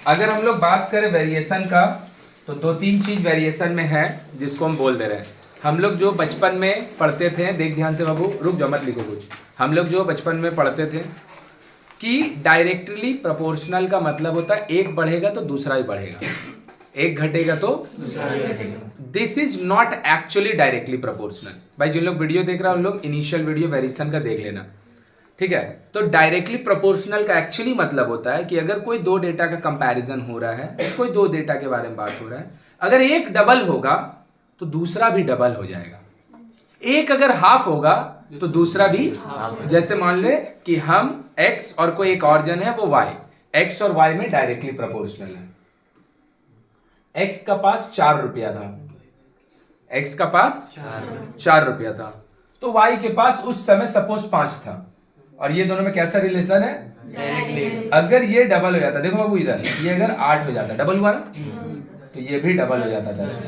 अगर हम लोग बात करें वेरिएशन का तो दो तीन चीज वेरिएशन में है जिसको हम बोल दे रहे हैं। हम लोग जो बचपन में पढ़ते थे, देख ध्यान से बाबू, रुक जाओ मत लिखो कुछ। हम लोग जो बचपन में पढ़ते थे कि डायरेक्टली प्रोपोर्शनल का मतलब होता है एक बढ़ेगा तो दूसरा ही बढ़ेगा, एक घटेगा तो दूसरा ही घटेगा। This is not actually directly proportional. भाई जिन लोग वीडियो देख रहा है उन लोग इनिशियल वीडियो वेरिएशन का देख लेना, ठीक है। तो डायरेक्टली प्रोपोर्शनल का एक्चुअली मतलब होता है कि अगर कोई दो डेटा का कंपैरिजन हो रहा है, कोई दो डेटा के बारे में बात हो रहा है, अगर एक डबल होगा तो दूसरा भी डबल हो जाएगा। एक अगर हाफ होगा तो दूसरा भी, जैसे मान ले कि हम x और कोई एक और जन है वो y, x और y में डायरेक्टली प्रोपोर्शनल है। x का पास 4 रुपया था, x का पास 4 रुपया था, तो y के पास उस समय सपोज 5 था, और ये दोनों में कैसा रिलेशन है? डायरेक्टली। अगर ये डबल हो जाता, देखो बाबू इधर ये अगर 8 हो जाता, डबल हुआ ना, तो ये भी डबल हो जाता 10।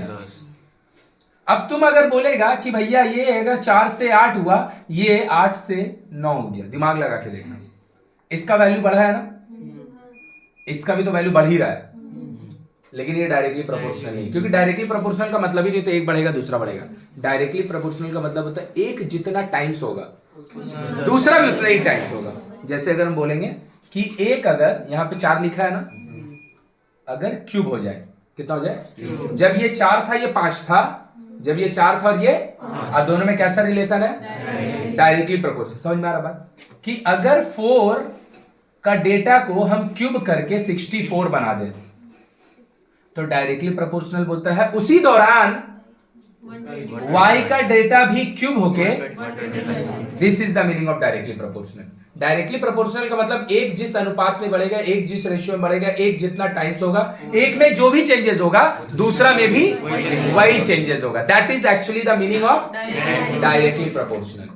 अब तुम अगर बोलेगा कि भैया ये अगर 4 से 8 हुआ, ये 8 से 9 हो गया, दिमाग लगा के देखना, इसका वैल्यू बढ़ा है ना, इसका भी तो वैल्यू बढ़ ही रहा है, लेकिन ये डायरेक्टली प्रोपोर्शनल नहीं, क्योंकि डायरेक्टली प्रोपोर्शनल का मतलब ही नहीं तो एक बढ़ेगा दूसरा बढ़ेगा। डायरेक्टली प्रोपोर्शनल का मतलब होता है एक जितना टाइम्स होगा दूसरा भी उतना ही टाइम्स होगा। जैसे अगर हम बोलेंगे कि एक अगर यहाँ पे 4 लिखा है ना, अगर क्यूब हो जाए कितना हो जाए? जब ये 4 था ये 5 था, जब ये 4 था और ये, और दोनों में कैसा रिलेशन है? Directly proportional. समझ में आ रहा बात? कि अगर 4 का डेटा को हम क्यूब करके 64 बना दें तो डायरेक्टली प्रोपोर्शनल बोलता है उसी दौरान y का डेटा भी क्यूब होके, this is the meaning of directly proportional. Directly proportional का मतलब एक जिस अनुपात में बढ़ेगा, एक जिस रेशियो में बढ़ेगा, एक जितना टाइम्स होगा, एक में जो भी चेंजेस होगा दूसरा में भी वही चेंजेस होगा। That is actually the meaning of directly proportional.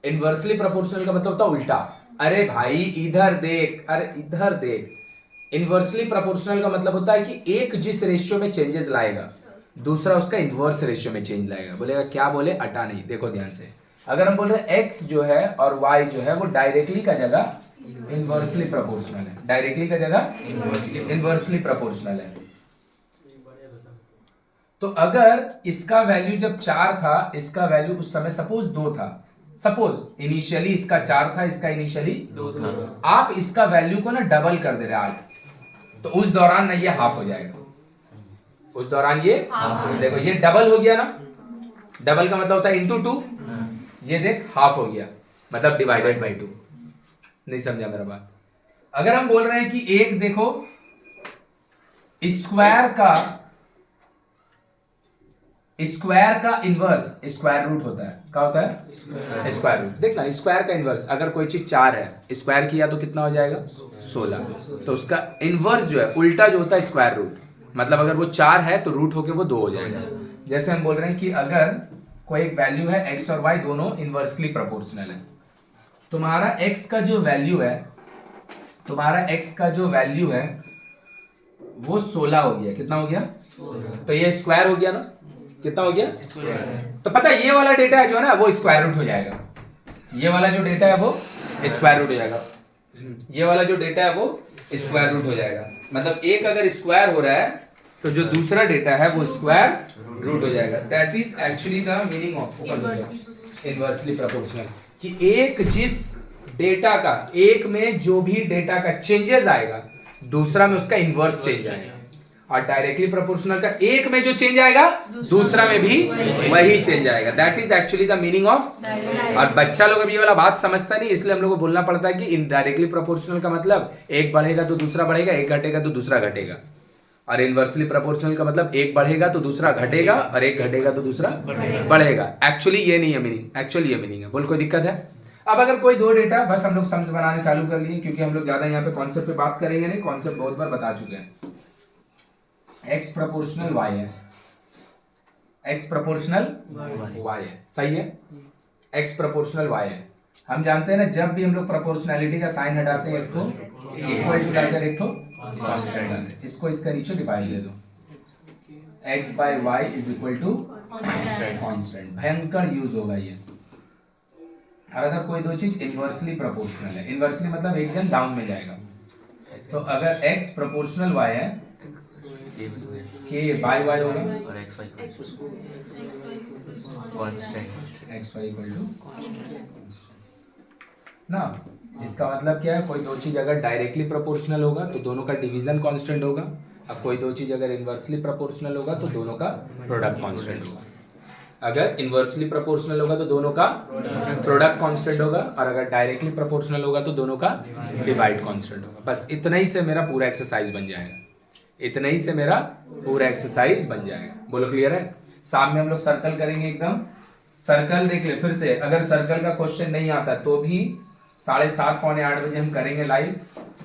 Inversely proportional का मतलब होता है उल्टा। अरे भाई इधर देख, अरे इधर देख। इनवर्सली प्रोपोर्शनल का मतलब होता है कि एक जिस रेशियो में चेंजेस लाएगा दूसरा उसका इनवर्स रेशियो में चेंज लाएगा। बोलेगा क्या बोले? अटा नहीं। देखो ध्यान से, अगर हम बोल रहे हैं x जो है और y जो है वो डायरेक्टली का जगह इनवर्सली प्रोपोर्शनल है, डायरेक्टली का जगह इनवर्सली प्रोपोर्शनल है। तो अगर इसका वैल्यू जब 4 था, इसका वैल्यू उस समय सपोज 2 था, सपोज इनिशियली इसका 4 था, इसका इनिशियली 2 था, आप इसका वैल्यू को ना डबल कर दे रहे 8, तो उस दौरान ना ये हाफ हो जाएगा, उस दौरान ये देखो ये डबल हो गया ना, डबल का मतलब होता है इंटू 2, ये देख हाफ हो गया मतलब डिवाइडेड बाय 2। नहीं समझा मेरा बात? अगर हम बोल रहे हैं कि एक देखो स्क्वायर का इनवर्स स्क्वायर रूट होता है, क्या होता है? Square root. देखना स्क्वायर का इनवर्स, अगर कोई चीज 4 है, स्क्वायर किया तो कितना हो जाएगा? 16। तो उसका इनवर्स जो है उल्टा जो होता है स्क्वायर रूट, मतलब अगर वो 4 है तो रूट होके वो 2 हो जाएगा। जैसे हम बोल रहे हैं कि अगर कोई एक वैल्यू है x और y दोनों इनवर्सली प्रोपोर्शनल है, तुम्हारा x का जो वैल्यू है, तुम्हारा x का जो वैल्यू है वो 16 हो गया। कितना हो गया? 16। तो ये स्क्वायर हो गया ना, कितना हो गया? तो पता है ये वाला डेटा है जो है ना वो स्क्वायर रूट हो जाएगा, ये वाला जो डेटा है वो स्क्वायर रूट हो जाएगा, ये वाला जो डेटा है वो स्क्वायर रूट हो जाएगा। मतलब एक अगर स्क्वायर हो रहा है तो जो दूसरा डेटा है वो स्क्वायर रूट हो जाएगा। That is actually the meaning of inversely proportional, कि एक जिस डेटा का, एक में जो भी डेटा का चेंजेस आएगा दूसरा में उसका इनवर्स चेंज आएगा, और डायरेक्टली प्रोपोर्शनल का एक में जो चेंज आएगा दूसरा में भी वही चेंज आएगा। That is actually the meaning of. और बच्चा लोग अभी ये वाला बात समझता नहीं, इसलिए हम लोग को बोलना पड़ता है कि इनडायरेक्टली प्रोपोर्शनल का मतलब एक बढ़ेगा तो दूसरा बढ़ेगा, एक घटेगा तो दूसरा घटेगा, और इनवर्सली प्रोपोर्शनल का मतलब एक बढ़ेगा तो दूसरा घटेगा और एक घटेगा तो दूसरा बढ़ेगा। एक्चुअली ये नहीं है मीनिंग, एक्चुअली ये मीनिंग है। बोल कोई दिक्कत है? अब अगर कोई दो डेटा, बस हम लोग समझ बनाने चालू कर लिए, क्योंकि हम लोग ज्यादा यहाँ पे कॉन्सेप्ट पे बात करेंगे नहीं, कॉन्सेप्ट बहुत बार बता चुके हैं। x प्रोपोर्शनल y है, x प्रोपोर्शनल y है, सही है। x प्रोपोर्शनल y है। हम जानते हैं ना जब भी हम लोग प्रोपोर्शनैलिटी का साइन हटाते हैं एक तो इक्वल टू लाते हैं, एक तो कांस्टेंट लाते हैं। इसको इसका नीचे डिवाइड दे दो, x by y is equal to constant. भयंकर यूज होगा ये। और अगर कोई दो चीज इनवर्सली प्रोपोर्शनल है, इनवर्सली मतलब एक जन डाउन में जाएगा, तो अगर x प्रोपोर्शनल y है k बाय y होगा और x y constant x y equal to ना। इसका मतलब क्या है, कोई दो चीज अगर डायरेक्टली प्रोपोर्शनल होगा तो दोनों का डिवीजन कांस्टेंट होगा, अब कोई दो चीज अगर इनवर्सली प्रोपोर्शनल होगा तो दोनों का प्रोडक्ट कांस्टेंट होगा। अगर इनवर्सली प्रोपोर्शनल होगा तो दोनों का प्रोडक्ट कांस्टेंट होगा, और अगर डायरेक्टली प्रोपोर्शनल होगा तो दोनों का डिवाइड कांस्टेंट होगा। बस इतना ही से मेरा पूरा एक्सरसाइज बन जाएगा, इतना ही से मेरा पूरा एक्सरसाइज बन जाएगा। बोलो क्लियर है? सामने हम लोग सर्कल करेंगे एकदम। सर्कल देख ले फिर से, अगर सर्कल का क्वेश्चन नहीं आता तो भी 7:30 पौने 8 बजे हम करेंगे लाइव।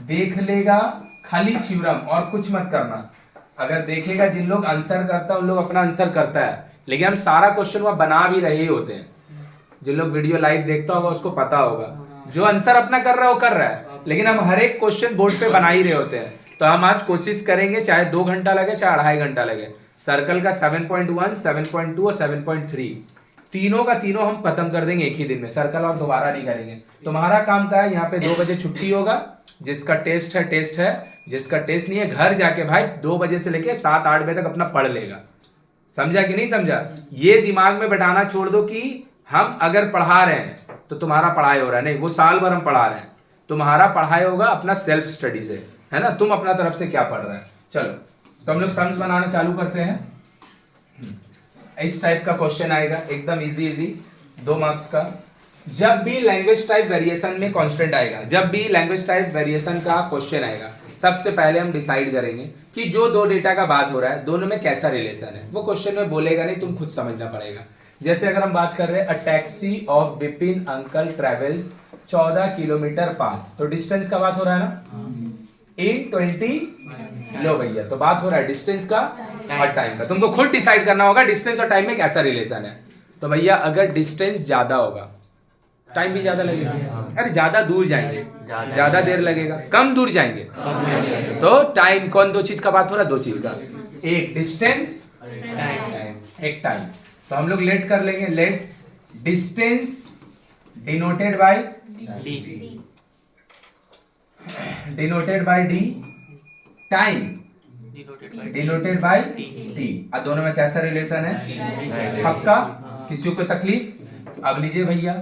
देख लेगा खाली थ्योरम और कुछ मत करना। अगर देखेगा जिन लोग आंसर करता है उन लोग अपना आंसर करता है, लेकिन हम सारा क्वेश्चन वह बना भी रहे होते हैं। जिन लोग वीडियो लाइव देखता होगा उसको पता होगा, जो आंसर अपना कर रहा है वो कर रहा है, लेकिन हम हर एक क्वेश्चन बोर्ड पे बना ही रहे होते हैं। तो हम आज कोशिश करेंगे, चाहे 2 घंटा लगे चाहे 2.5 घंटा लगे, सर्कल का 7.1, 7.2 और 7.3 तीनों का तीनों हम खत्म कर देंगे एक ही दिन में। सर्कल और दोबारा नहीं करेंगे। तुम्हारा काम क्या है, यहाँ पे 2 बजे छुट्टी होगा, जिसका टेस्ट है टेस्ट है, जिसका टेस्ट नहीं है घर जाके भाई 2 बजे से लेके 7-8 बजे तक अपना पढ़ लेगा। समझा कि नहीं समझा? ये दिमाग में बैठाना छोड़ दो कि हम अगर पढ़ा रहे हैं तो तुम्हारा पढ़ाई हो रहा है, नहीं, वो साल भर हम पढ़ा रहे हैं। तुम्हारा पढ़ाई होगा अपना सेल्फ स्टडी से, है ना? तुम अपना तरफ से क्या पढ़ रहे हैं। चलो तो हम लोग सम्स बनाना चालू करते हैं। इस टाइप का क्वेश्चन आएगा एकदम इजी 2 मार्क्स का। जब भी लैंग्वेज टाइप वेरिएशन में कांस्टेंट आएगा, जब भी लैंग्वेज टाइप वेरिएशन का क्वेश्चन आएगा, सबसे पहले हम डिसाइड करेंगे कि जो 2 डेटा का बात हो रहा है दोनों में कैसा रिलेशन है। वो क्वेश्चन में बोलेगा नहीं, तुम खुद समझना पड़ेगा। जैसे अगर हम बात कर रहे हैं a taxi of Vipin uncle travels 14 kilometre path, तो डिस्टेंस का बात हो रहा है ना, इन 20 लो भैया, तो बात हो रहा है डिस्टेंस का और टाइम का। तुमको खुद डिसाइड करना होगा डिस्टेंस और टाइम में कैसा रिलेशन है। तो भैया अगर डिस्टेंस ज्यादा होगा टाइम भी ज्यादा लगेगा। अरे ज्यादा दूर जाएंगे ज्यादा देर लगेगा, कम दूर जाएंगे तो टाइम। कौन 2 चीज का बात हो रहा है? 2 चीज का, एक डिस्टेंस एक टाइम। तो हम लोग लेट कर लेंगे, let distance denoted by d, time denoted by t. अब दोनों में कैसा रिलेशन है? पक्का? किसी को तकलीफ? अब लीजिए भैया,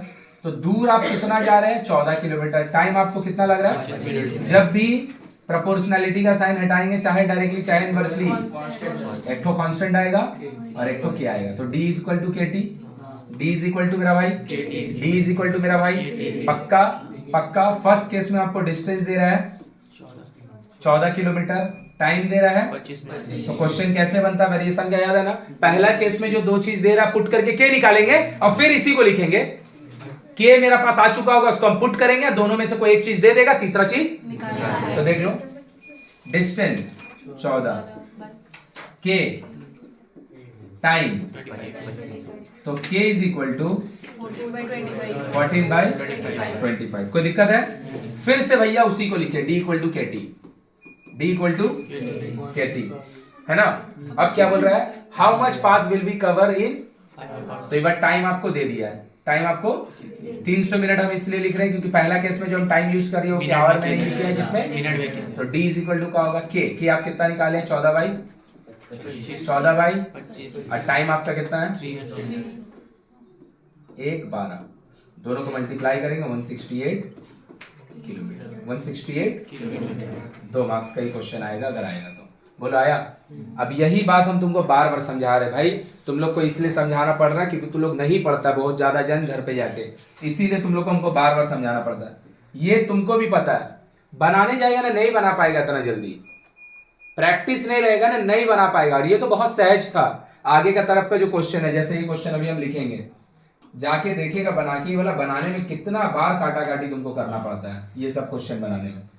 तो दूर आप कितना जा रहे हैं? 14 किलोमीटर। टाइम आपको कितना लग रहा है? जब भी प्रोपोर्शनैलिटी का साइन हटाएंगे, चाहे डायरेक्टली चाहे इनवर्सली, एक तो कांस्टेंट आएगा और एक तो क्या आएगा। तो d equal to k t, d is equal to मेरा भाई, डी इज इक्वल टू मेरा भाई। पक्का? पक्का। फर्स्ट केस में आपको डिस्टेंस दे रहा है 14 किलोमीटर, टाइम दे रहा है 25 मिनट। तो क्वेश्चन कैसे बनता है? वेरिएशन का याद है ना? पहला केस में जो 2 चीज दे रहा है पुट करके के निकालेंगे और फिर इसी को लिखेंगे। के मेरा पास आ चुका होगा, उसको हम पुट करेंगे, दोनों में से कोई एक चीज दे देगा, तीसरा चीज। तो देख लो, डिस्टेंस 14, के टाइम, तो के इज इक्वल टू 14/25। कोई दिक्कत है? फिर से भैया उसी को लिखे, D equal to k t, D equal to k T, है ना? अब क्या बोल रहा है? How much path will be cover in, तो एक बार टाइम आपको दे दिया है। टाइम आपको 300 मिनट हम इसलिए लिख रहे हैं क्योंकि पहला केस में जो हम टाइम यूज कर रहे हो आवर में नहीं लिखे हैं, जिसमें मिनट में। तो d इज इक्वल टू क्या होगा? के आप कितना निकाले हैं? 14/25 और टाइम आपका कितना है? 1:12। दोनों को मल्टीप्लाई करेंगे 168 किलोमीटर। 168 किलोमीटर। 2 मार्क्स का ही क्वेश्चन आएगा अगर आएगा तो। बोलो आया? अब यही बात हम तुमको बार बार समझा रहे भाई। तुम लोग को इसलिए समझाना पड़ रहा है क्योंकि तुम लोग नहीं पढ़ता बहुत ज्यादा जन घर पे जाके, इसीलिए तुम लोग को हमको बार बार समझाना पड़ता है। ये तुमको भी पता है, बनाने जाएगा ना नहीं बना पाएगा इतना जल्दी। प्रैक्टिस नहीं रहेगा ना नहीं बना पाएगा। और ये तो बहुत सहज था। आगे का तरफ का जो क्वेश्चन है, जैसे ये क्वेश्चन अभी हम लिखेंगे, जाके देखिएगा बना के वाला बनाने में कितना बार काटा काटी तुमको करना पड़ता है ये सब क्वेश्चन बनाने में।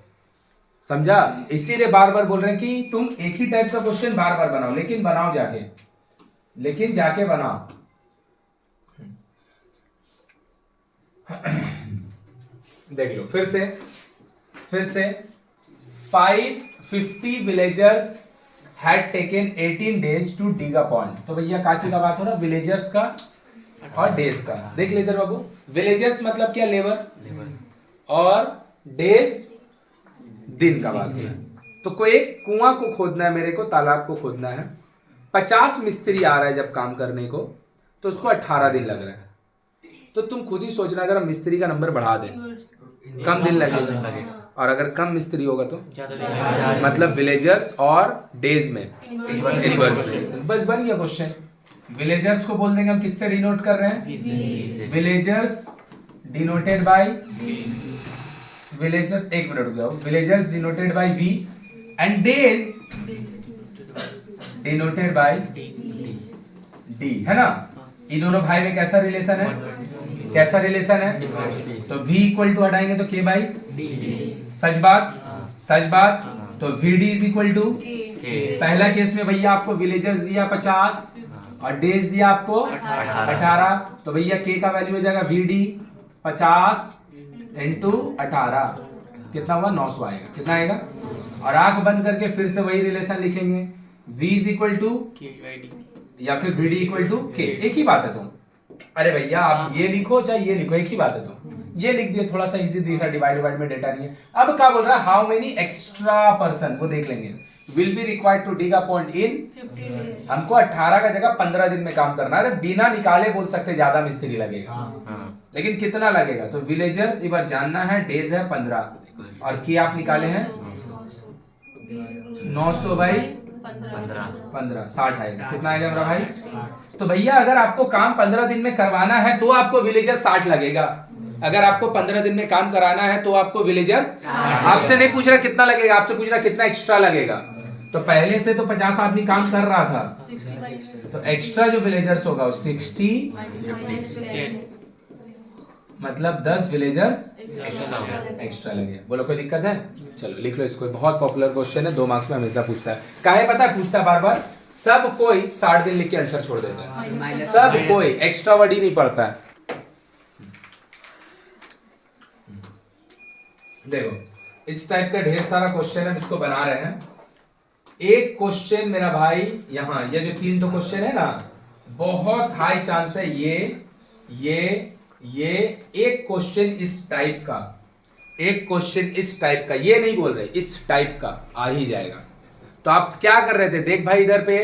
समझा? इसीलिए बार बार बोल रहे हैं कि तुम एक ही टाइप का क्वेश्चन बार बार बनाओ, लेकिन बनाओ जाके, लेकिन जाके बनाओ। देख लो फिर से 550 villagers had taken 18 days to dig a pond. तो भैया काची का बात हो रहा है? विलेजर्स का और डेज का। देख ले इधर बाबू, विलेजर्स मतलब क्या? लेबर, और डेज दिन का बात है। तो कोई एक कुआं को खोदना है मेरे को, तालाब को खोदना है, 50 मिस्त्री आ रहा है जब काम करने को, तो उसको 18 दिन लग रहा है। तो तुम खुद ही सोचना, अगर हम मिस्त्री का नंबर बढ़ा दें कम दिन लगेगा, और अगर कम मिस्त्री होगा तो मतलब विलेजर्स और डेज में इनवर्स में। बस बन गया क्वेश्चन। विलेजर्स को बोल देंगे हम किससे डिनोट कर रहे हैं, विलेजर्स डिनोटेड बाय विलेजर्स, एक मिनट रुक जाओ, villagers denoted by v and days denoted by d, है ना। ये दोनों भाई में कैसा रिलेशन है, कैसा रिलेशन है, तो v इक्वल टू हटाएंगे तो k बाई डी, सच बात, सच बात। तो vd इज इक्वल टू, पहला केस में भैया आपको विलेजर्स दिया 50 और डेज दिया आपको 18, तो भैया k का वैल्यू हो जाएगा vd 50 इंटू 18, कितना हुआ 900 आएगा, कितना आएगा। और आंख बंद करके फिर से वही रिलेशन लिखेंगे, v इज इक्वल टू या फिर vd इक्वल टू k, एक ही बात है। तुम अरे भैया आप ये लिखो चाहे ये लिखो, एक ही बात है। तुम ये लिख दिए, थोड़ा सा इजी दिख रहा है, डिवाइड डिवाइड में डेटा नहीं है। अब क्या बोल रहा है, हाउ मेनी एक्स्ट्रा पर्सन, वो देख लेंगे, will be required to dig a point in, हमको 18 का जगह 15 दिन में काम करना है। बिना निकाले बोल सकते ज्यादा मिस्त्री लगेगा, लेकिन कितना लगेगा, तो विलेजर्स एक बार जानना है, डेज है 15 और की आप निकाले हैं 900 बाई 15, 60 आएगा, कितना आएगा मेरा भाई। तो भैया अगर आपको काम 15 दिन में करवाना है तो आपको विलेजर 60 लगेगा, अगर आपको 15 दिन में काम कराना है तो आपको विलेजर्स, आपसे नहीं पूछ रहा कितना लगेगा, आपसे पूछ रहा कितना एक्स्ट्रा लगेगा। तो पहले से तो 50 आदमी काम कर रहा था, तो एक्स्ट्रा जो विलेजर्स होगा वो 60 मतलब 10 विलेजर्स एक्स्ट्रा लगे। बोलो कोई दिक्कत है, चलो लिख लो इसको, बहुत पॉपुलर क्वेश्चन है, 2 मार्क्स में हमेशा पूछता है। काहे पता है पूछता है बार बार, सब कोई 60 दिन लिख के आंसर छोड़ देता है, सब कोई एक्स्ट्रा वर्ड ही नहीं पढ़ता है। देखो इस टाइप का ढेर सारा क्वेश्चन है, इसको बना रहे हैं। एक क्वेश्चन मेरा भाई यहाँ, ये जो 3 तो क्वेश्चन है ना, बहुत हाई चांस है ये एक क्वेश्चन इस टाइप का, एक क्वेश्चन इस टाइप का, ये नहीं बोल रहे, इस टाइप का आ ही जाएगा। तो आप क्या कर रहे थे, देख भाई इधर पे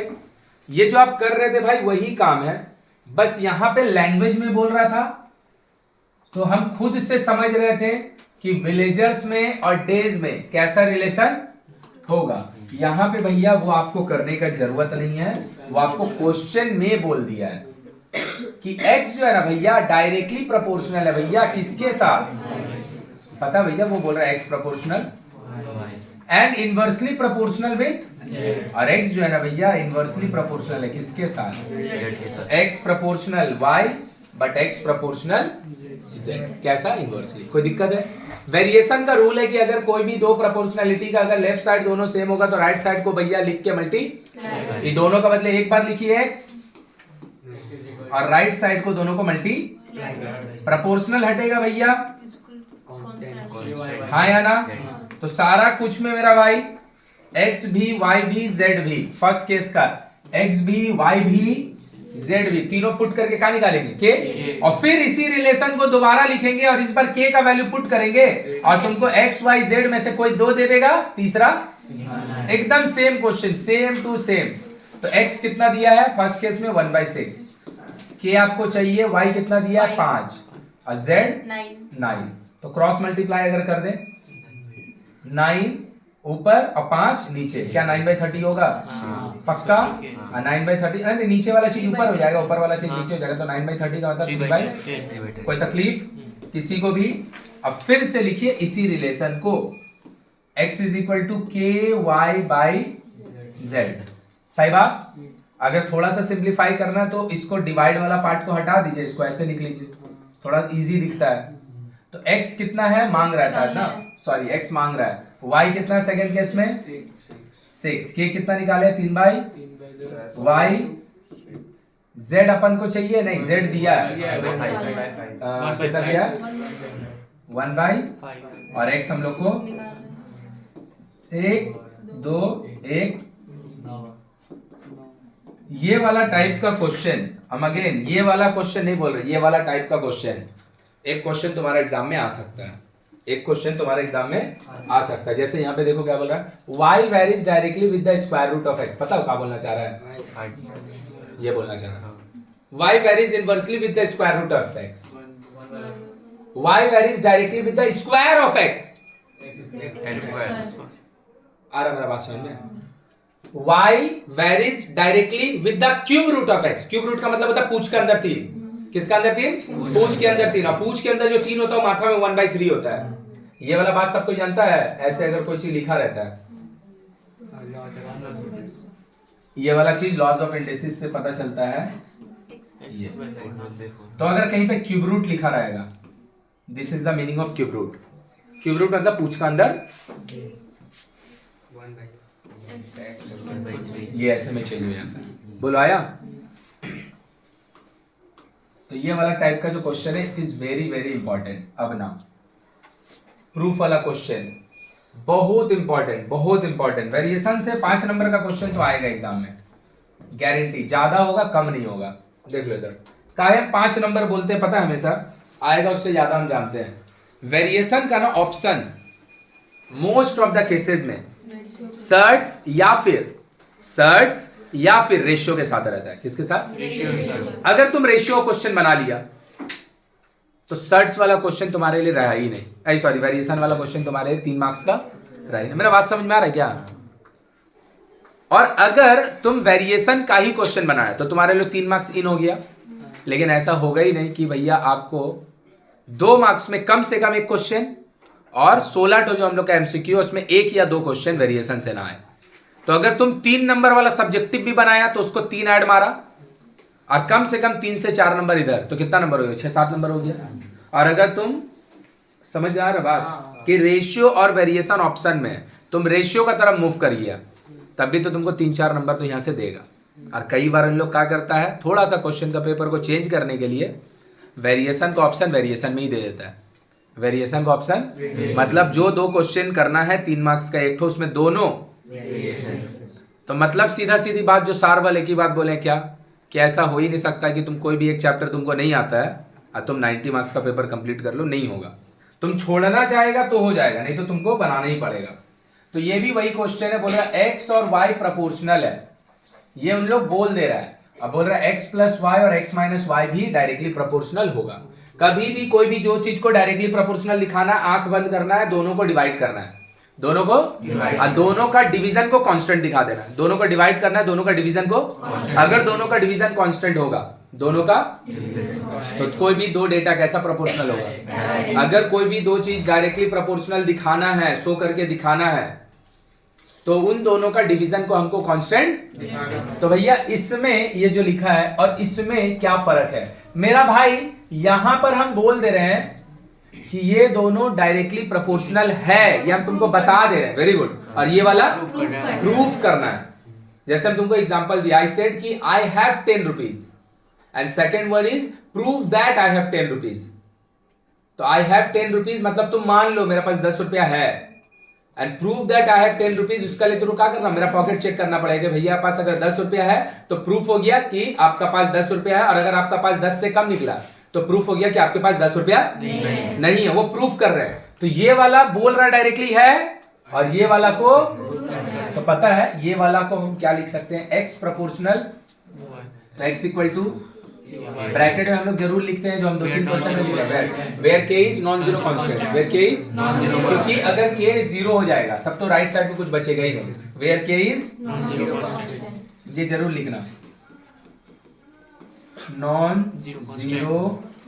ये जो आप कर रहे थे भाई वही काम है, बस यहां पे लैंग्वेज में बोल रहा था, तो हम खुद से समझ रहे थे कि विलेजर्स में और डेज में कैसा रिलेशन होगा। यहां पे भैया वो आपको करने का जरूरत नहीं है, वो आपको क्वेश्चन में बोल दिया है कि x जो है ना भैया डायरेक्टली प्रोपोर्शनल है भैया किसके साथ, पता भैया वो बोल रहा है x proportional and inversely proportional with, और x जो है ना भैया इनवर्सली प्रोपोर्शनल है किसके साथ, x proportional y but x proportional z, कैसा इनवर्सली। कोई दिक्कत है। वेरिएशन का रूल है कि अगर कोई भी दो प्रोपोर्शनलिटी का अगर लेफ्ट साइड दोनों सेम होगा तो राइट साइड को भैया लिख के मल्टी, ये दोनों का बदले एक बार लिखिए x और राइट साइड को दोनों को मल्टी, प्रोपोर्शनल हटेगा भैया, हाँ या ना। तो सारा कुछ में मेरा भाई x भी y भी z भी, फर्स्ट केस का x भी y भी z भी, तीनों पुट करके क्या निकालेंगे k, और फिर इसी रिलेशन को दोबारा लिखेंगे और इस बार k का वैल्यू पुट करेंगे और तुमको x y z में से कोई 2 दे देगा, तीसरा एकदम same question, same to same. तो x कितना दिया है फर्स्ट केस में 1/6, k आपको चाहिए, y कितना दिया है 5 और z 9, तो क्रॉस मल्टीप्लाई अगर कर दे 9 ऊपर और 5 नीचे, क्या 9/30 होगा, पक्का। 9/30 नीचे वाला चीज ऊपर हो जाएगा, ऊपर वाला चीज नीचे हो जाएगा, तो 9/30 का मतलब 3/, कोई तकलीफ किसी को भी। अब फिर से लिखिए इसी रिलेशन को, x इज इक्वल टू के वाई बाई जेड, सही बात। अगर थोड़ा सा सिंप्लीफाई करना है तो इसको डिवाइड वाला पार्ट को हटा दीजिए, इसको ऐसे लिख लीजिए, थोड़ा इजी दिखता है। तो x कितना है मांग रहा है शायद ना, सॉरी x मांग रहा है, y कितना है सेकंड केस में 6, k कितना निकाले 3/y, z अपन को चाहिए नहीं, z दिया है कितना दिया 1/, और x हम लोग को 1 2 1। ये वाला टाइप का क्वेश्चन, हम अगेन ये वाला क्वेश्चन नहीं बोल रहे, ये वाला टाइप का क्वेश्चन, एक क्वेश्चन तुम्हारा एग्जाम में आ सकता है, एक क्वेश्चन तुम्हारे एग्जाम में आ सकता है। जैसे यहाँ पे देखो क्या बोल रहा है, y varies directly with the square root of x। पता हो क्या बोलना चाह रहा है? ये बोलना चाह रहा है y varies inversely with the square root of x। y varies directly with the square of x। आ रहा मेरा बात समझ में? y varies directly with the cube root of x। Cube root का मतलब होता है पूंछ के अंदर 3। किसका अंदर 3? पूंछ के अंदर 3। और पूंछ के अंदर जो 3 होता है माथा में 1/3 होता है। ये वाला बात सबको जानता है? ऐसे अगर कोई चीज लिखा रहता है, ये वाला चीज लॉज ऑफ इंडिसेस से पता चलता है। ये तो अगर कहीं पे क्यूब रूट लिखा रहेगा, this is the meaning of cube root. Cube root मतलब पूंछ का अंदर, ये ऐसे में चेंज हो जाता है। बोलो आया? तो ये वाला टाइप का जो क्वेश्चन है it is very very important. अब ना प्रूफ वाला क्वेश्चन बहुत इंपॉर्टेंट, बहुत इंपॉर्टेंट। वेरिएशन से 5 नंबर का क्वेश्चन तो आएगा एग्जाम में, गारंटी। ज्यादा होगा कम नहीं होगा। देख लो इधर, काहे 5 नंबर बोलते हैं पता है? हमेशा आएगा, उससे ज्यादा हम जानते हैं। वेरिएशन का ना option most of the cases में सर्ट्स या फिर रेशियो के साथ रहता है। किसके साथ? अगर तुम रेशियो क्वेश्चन बना लिया तो सर्ट्स वाला क्वेश्चन तुम्हारे लिए रहा ही नहीं। सॉरी, वेरिएशन वाला क्वेश्चन तुम्हारे लिए 3 मार्क्स का रहा ही नहीं। मेरा बात समझ में आ रहा है क्या? और अगर तुम वेरिएशन का ही क्वेश्चन बनाया तो तुम्हारे लिए 3 मार्क्स इन हो गया। लेकिन ऐसा होगा ही नहीं कि भैया आपको 2 मार्क्स में कम से कम एक क्वेश्चन और 16 जो हम लोग का एमसीक्यू उसमें 1 या 2 क्वेश्चन वेरिएशन से ना आए। तो अगर तुम 3 नंबर वाला सब्जेक्टिव भी बनाया तो उसको 3 ऐड मारा और कम से कम 3 से 4 नंबर इधर, तो कितना नंबर हो गया? 6-7 नंबर हो गया। और अगर तुम समझ आ रहा बात कि रेशियो और वेरिएशन ऑप्शन में तुम रेशियो का तरफ मूव करिए तब भी तो तुमको 3-4 नंबर तो यहां से देगा। और कई बार इन लोग क्या करता है, थोड़ा सा क्वेश्चन का पेपर को चेंज करने के लिए वेरिएशन का ऑप्शन वेरिएशन में ही दे देता है। वेरिएशन का ऑप्शन मतलब जो 2 क्वेश्चन करना है 3 मार्क्स का एक ठो, उसमें दोनों। तो मतलब सीधा सीधी बात जो सार वाले की बात बोले क्या कि ऐसा हो ही नहीं सकता कि तुम कोई भी एक चैप्टर तुमको नहीं आता है और तुम 90 मार्क्स का पेपर कंप्लीट कर लो। नहीं होगा। तुम छोड़ना चाहेगा तो हो जाएगा, नहीं तो तुमको बनाना ही पड़ेगा। तो ये भी वही क्वेश्चन है, बोल रहा है एक्स और वाई प्रोपोर्शनल है। ये उन लोग बोल दे रहा है। अब बोल रहा है एक्स प्लस वाई और एक्स माइनस वाई भी डायरेक्टली प्रोपोर्शनल होगा। कभी भी कोई भी जो चीज को डायरेक्टली प्रोपोर्शनल दिखाना, आंख बंद करना है, दोनों को डिवाइड करना है, दोनों को और दोनों का डिवीजन को कांस्टेंट दिखा देना है। दोनों को डिवाइड करना है, दोनों का डिवीजन को। अगर दोनों का डिवीजन कांस्टेंट होगा, दोनों का, तो कोई भी 2 डेटा कैसा प्रोपोर्शनल होगा? अगर कोई भी 2 चीज डायरेक्टली प्रोपोर्शनल दिखाना है, शो करके दिखाना है, तो उन दोनों का डिवीजन को हमको कांस्टेंट। तो भैया इसमें ये जो लिखा है और इसमें क्या फर्क है मेरा भाई? यहां पर हम बोल दे रहे हैं कि ये दोनों डायरेक्टली प्रोपोर्शनल है, ये हम तुमको बता दे रहे हैं। Very good. और ये वाला प्रूफ करना है। जैसे हम तुमको एग्जांपल दिया, आई सेड कि I have 10 rupees and second word is prove that I have 10 rupees. तो आई हैव 10 रुपीज मतलब तुम मान लो मेरे पास 10 रुपया है, and prove that I have 10 rupees, उसका लिए तुमको क्या करना? मेरा पॉकेट चेक करना पड़ेगा। भैया पास अगर 10 रुपया है तो प्रूफ हो गया कि आपका पास 10 रुपया है, और अगर आपका पास 10 से कम निकला तो प्रूफ हो गया कि आपके पास 10 रुपया नहीं है। वो प्रूफ कर रहे हैं। तो ये वाला बोल रहा डायरेक्टली है और ये वाला को, तो पता है ये वाला को हम क्या लिख सकते हैं? एक्स प्रोपोर्शनल, तो एक्स इक्वल टू, ब्रैकेट में हम लोग जरूर लिखते हैं जो हम 2-3 क्वेश्चन में लिखा है, where k is non zero constant. Where k is non zero, क्योंकि अगर के 0 हो जाएगा तब तो राइट साइड में कुछ बचेगा ही नहीं। Where k is non zero, ये जरूर लिखना, non zero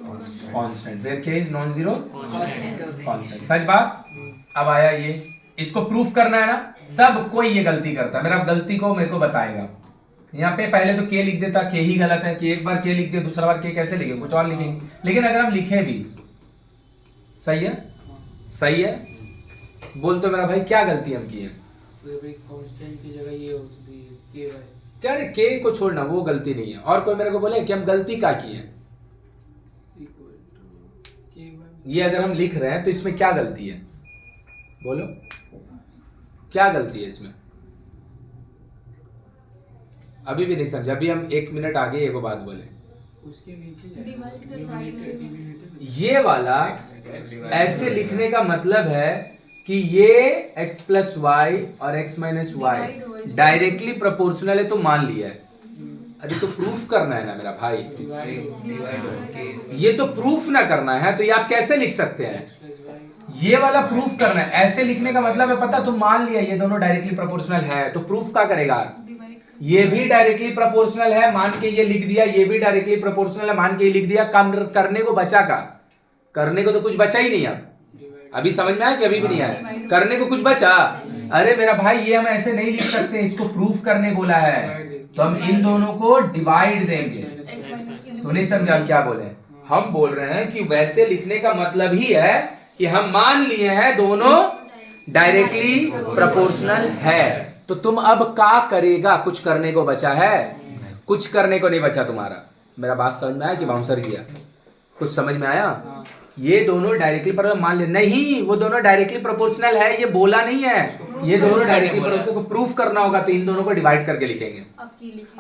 constant. Where k is non zero constant. सच बात। अब आया ये, इसको प्रूफ करना है ना। सब कोई ये गलती करता है, मेरा गलती को मेरे को बताएगा। यहाँ पे पहले तो के लिख देता, के ही गलत है कि एक बार के लिख दे, दूसरा बार के कैसे लिखे, कुछ और लिखेंगे। लेकिन अगर हम लिखे भी, सही है, सही है, बोल तो मेरा भाई क्या गलती हम की है? कांस्टेंट की जगह ये होती है के वाई। क्या रे, के को छोड़ना वो गलती नहीं है। और कोई मेरे को बोले कि हम गलती क्या की है? ये अगर हम लिख रहे हैं तो इसमें क्या गलती है? बोलो क्या गलती है इसमें? अभी भी नहीं समझा। अभी हम 1 मिनट आगे एगो बात बोले, उसके नीचे Divide कर right में। ये वाला ऐसे लिखने का मतलब है कि ये x प्लस वाई और x माइनस वाई Divide हो इसको। डायरेक्टली प्रोपोर्शनल है तो मान लिया है। अरे तो प्रूफ करना है ना मेरा भाई, ये तो प्रूफ ना करना है तो ये आप कैसे लिख सकते हैं? ये वाला प्रूफ करना है। ऐसे लिखने का मतलब है पता, तुम मान लिया ये दोनों डायरेक्टली प्रोपोर्शनल है तो प्रूफ क्या करेगा? डिवाइड ये भी डायरेक्टली प्रोपोर्शनल है मान के ये लिख दिया, ये भी डायरेक्टली प्रोपोर्शनल है मान के ये लिख दिया। काम करने को बचा का? करने को तो कुछ बचा ही नहीं। अब अभी समझ में आया कि अभी भी नहीं आया? करने को कुछ बचा? अरे मेरा भाई ये हम ऐसे नहीं लिख सकते, इसको प्रूफ करने बोला है तो हम इन दोनों को डिवाइड देंगे। तो नहीं समझा हम क्या बोले? हम बोल रहे हैं कि वैसे लिखने का मतलब ही है कि हम मान लिए हैं दोनों डायरेक्टली प्रोपोर्शनल है। तो तुम अब क्या करेगा? कुछ करने को बचा है? कुछ करने को नहीं बचा तुम्हारा। मेरा बात समझ में आया कि बाउंसर किया? कुछ समझ में आया? ये दोनों डायरेक्टली पर मान ले नहीं, वो दोनों डायरेक्टली प्रोपोर्शनल है ये बोला नहीं है। ये दोनों डायरेक्टली प्रोपोर्शनल को प्रूफ करना होगा तो इन दोनों को डिवाइड करके लिखेंगे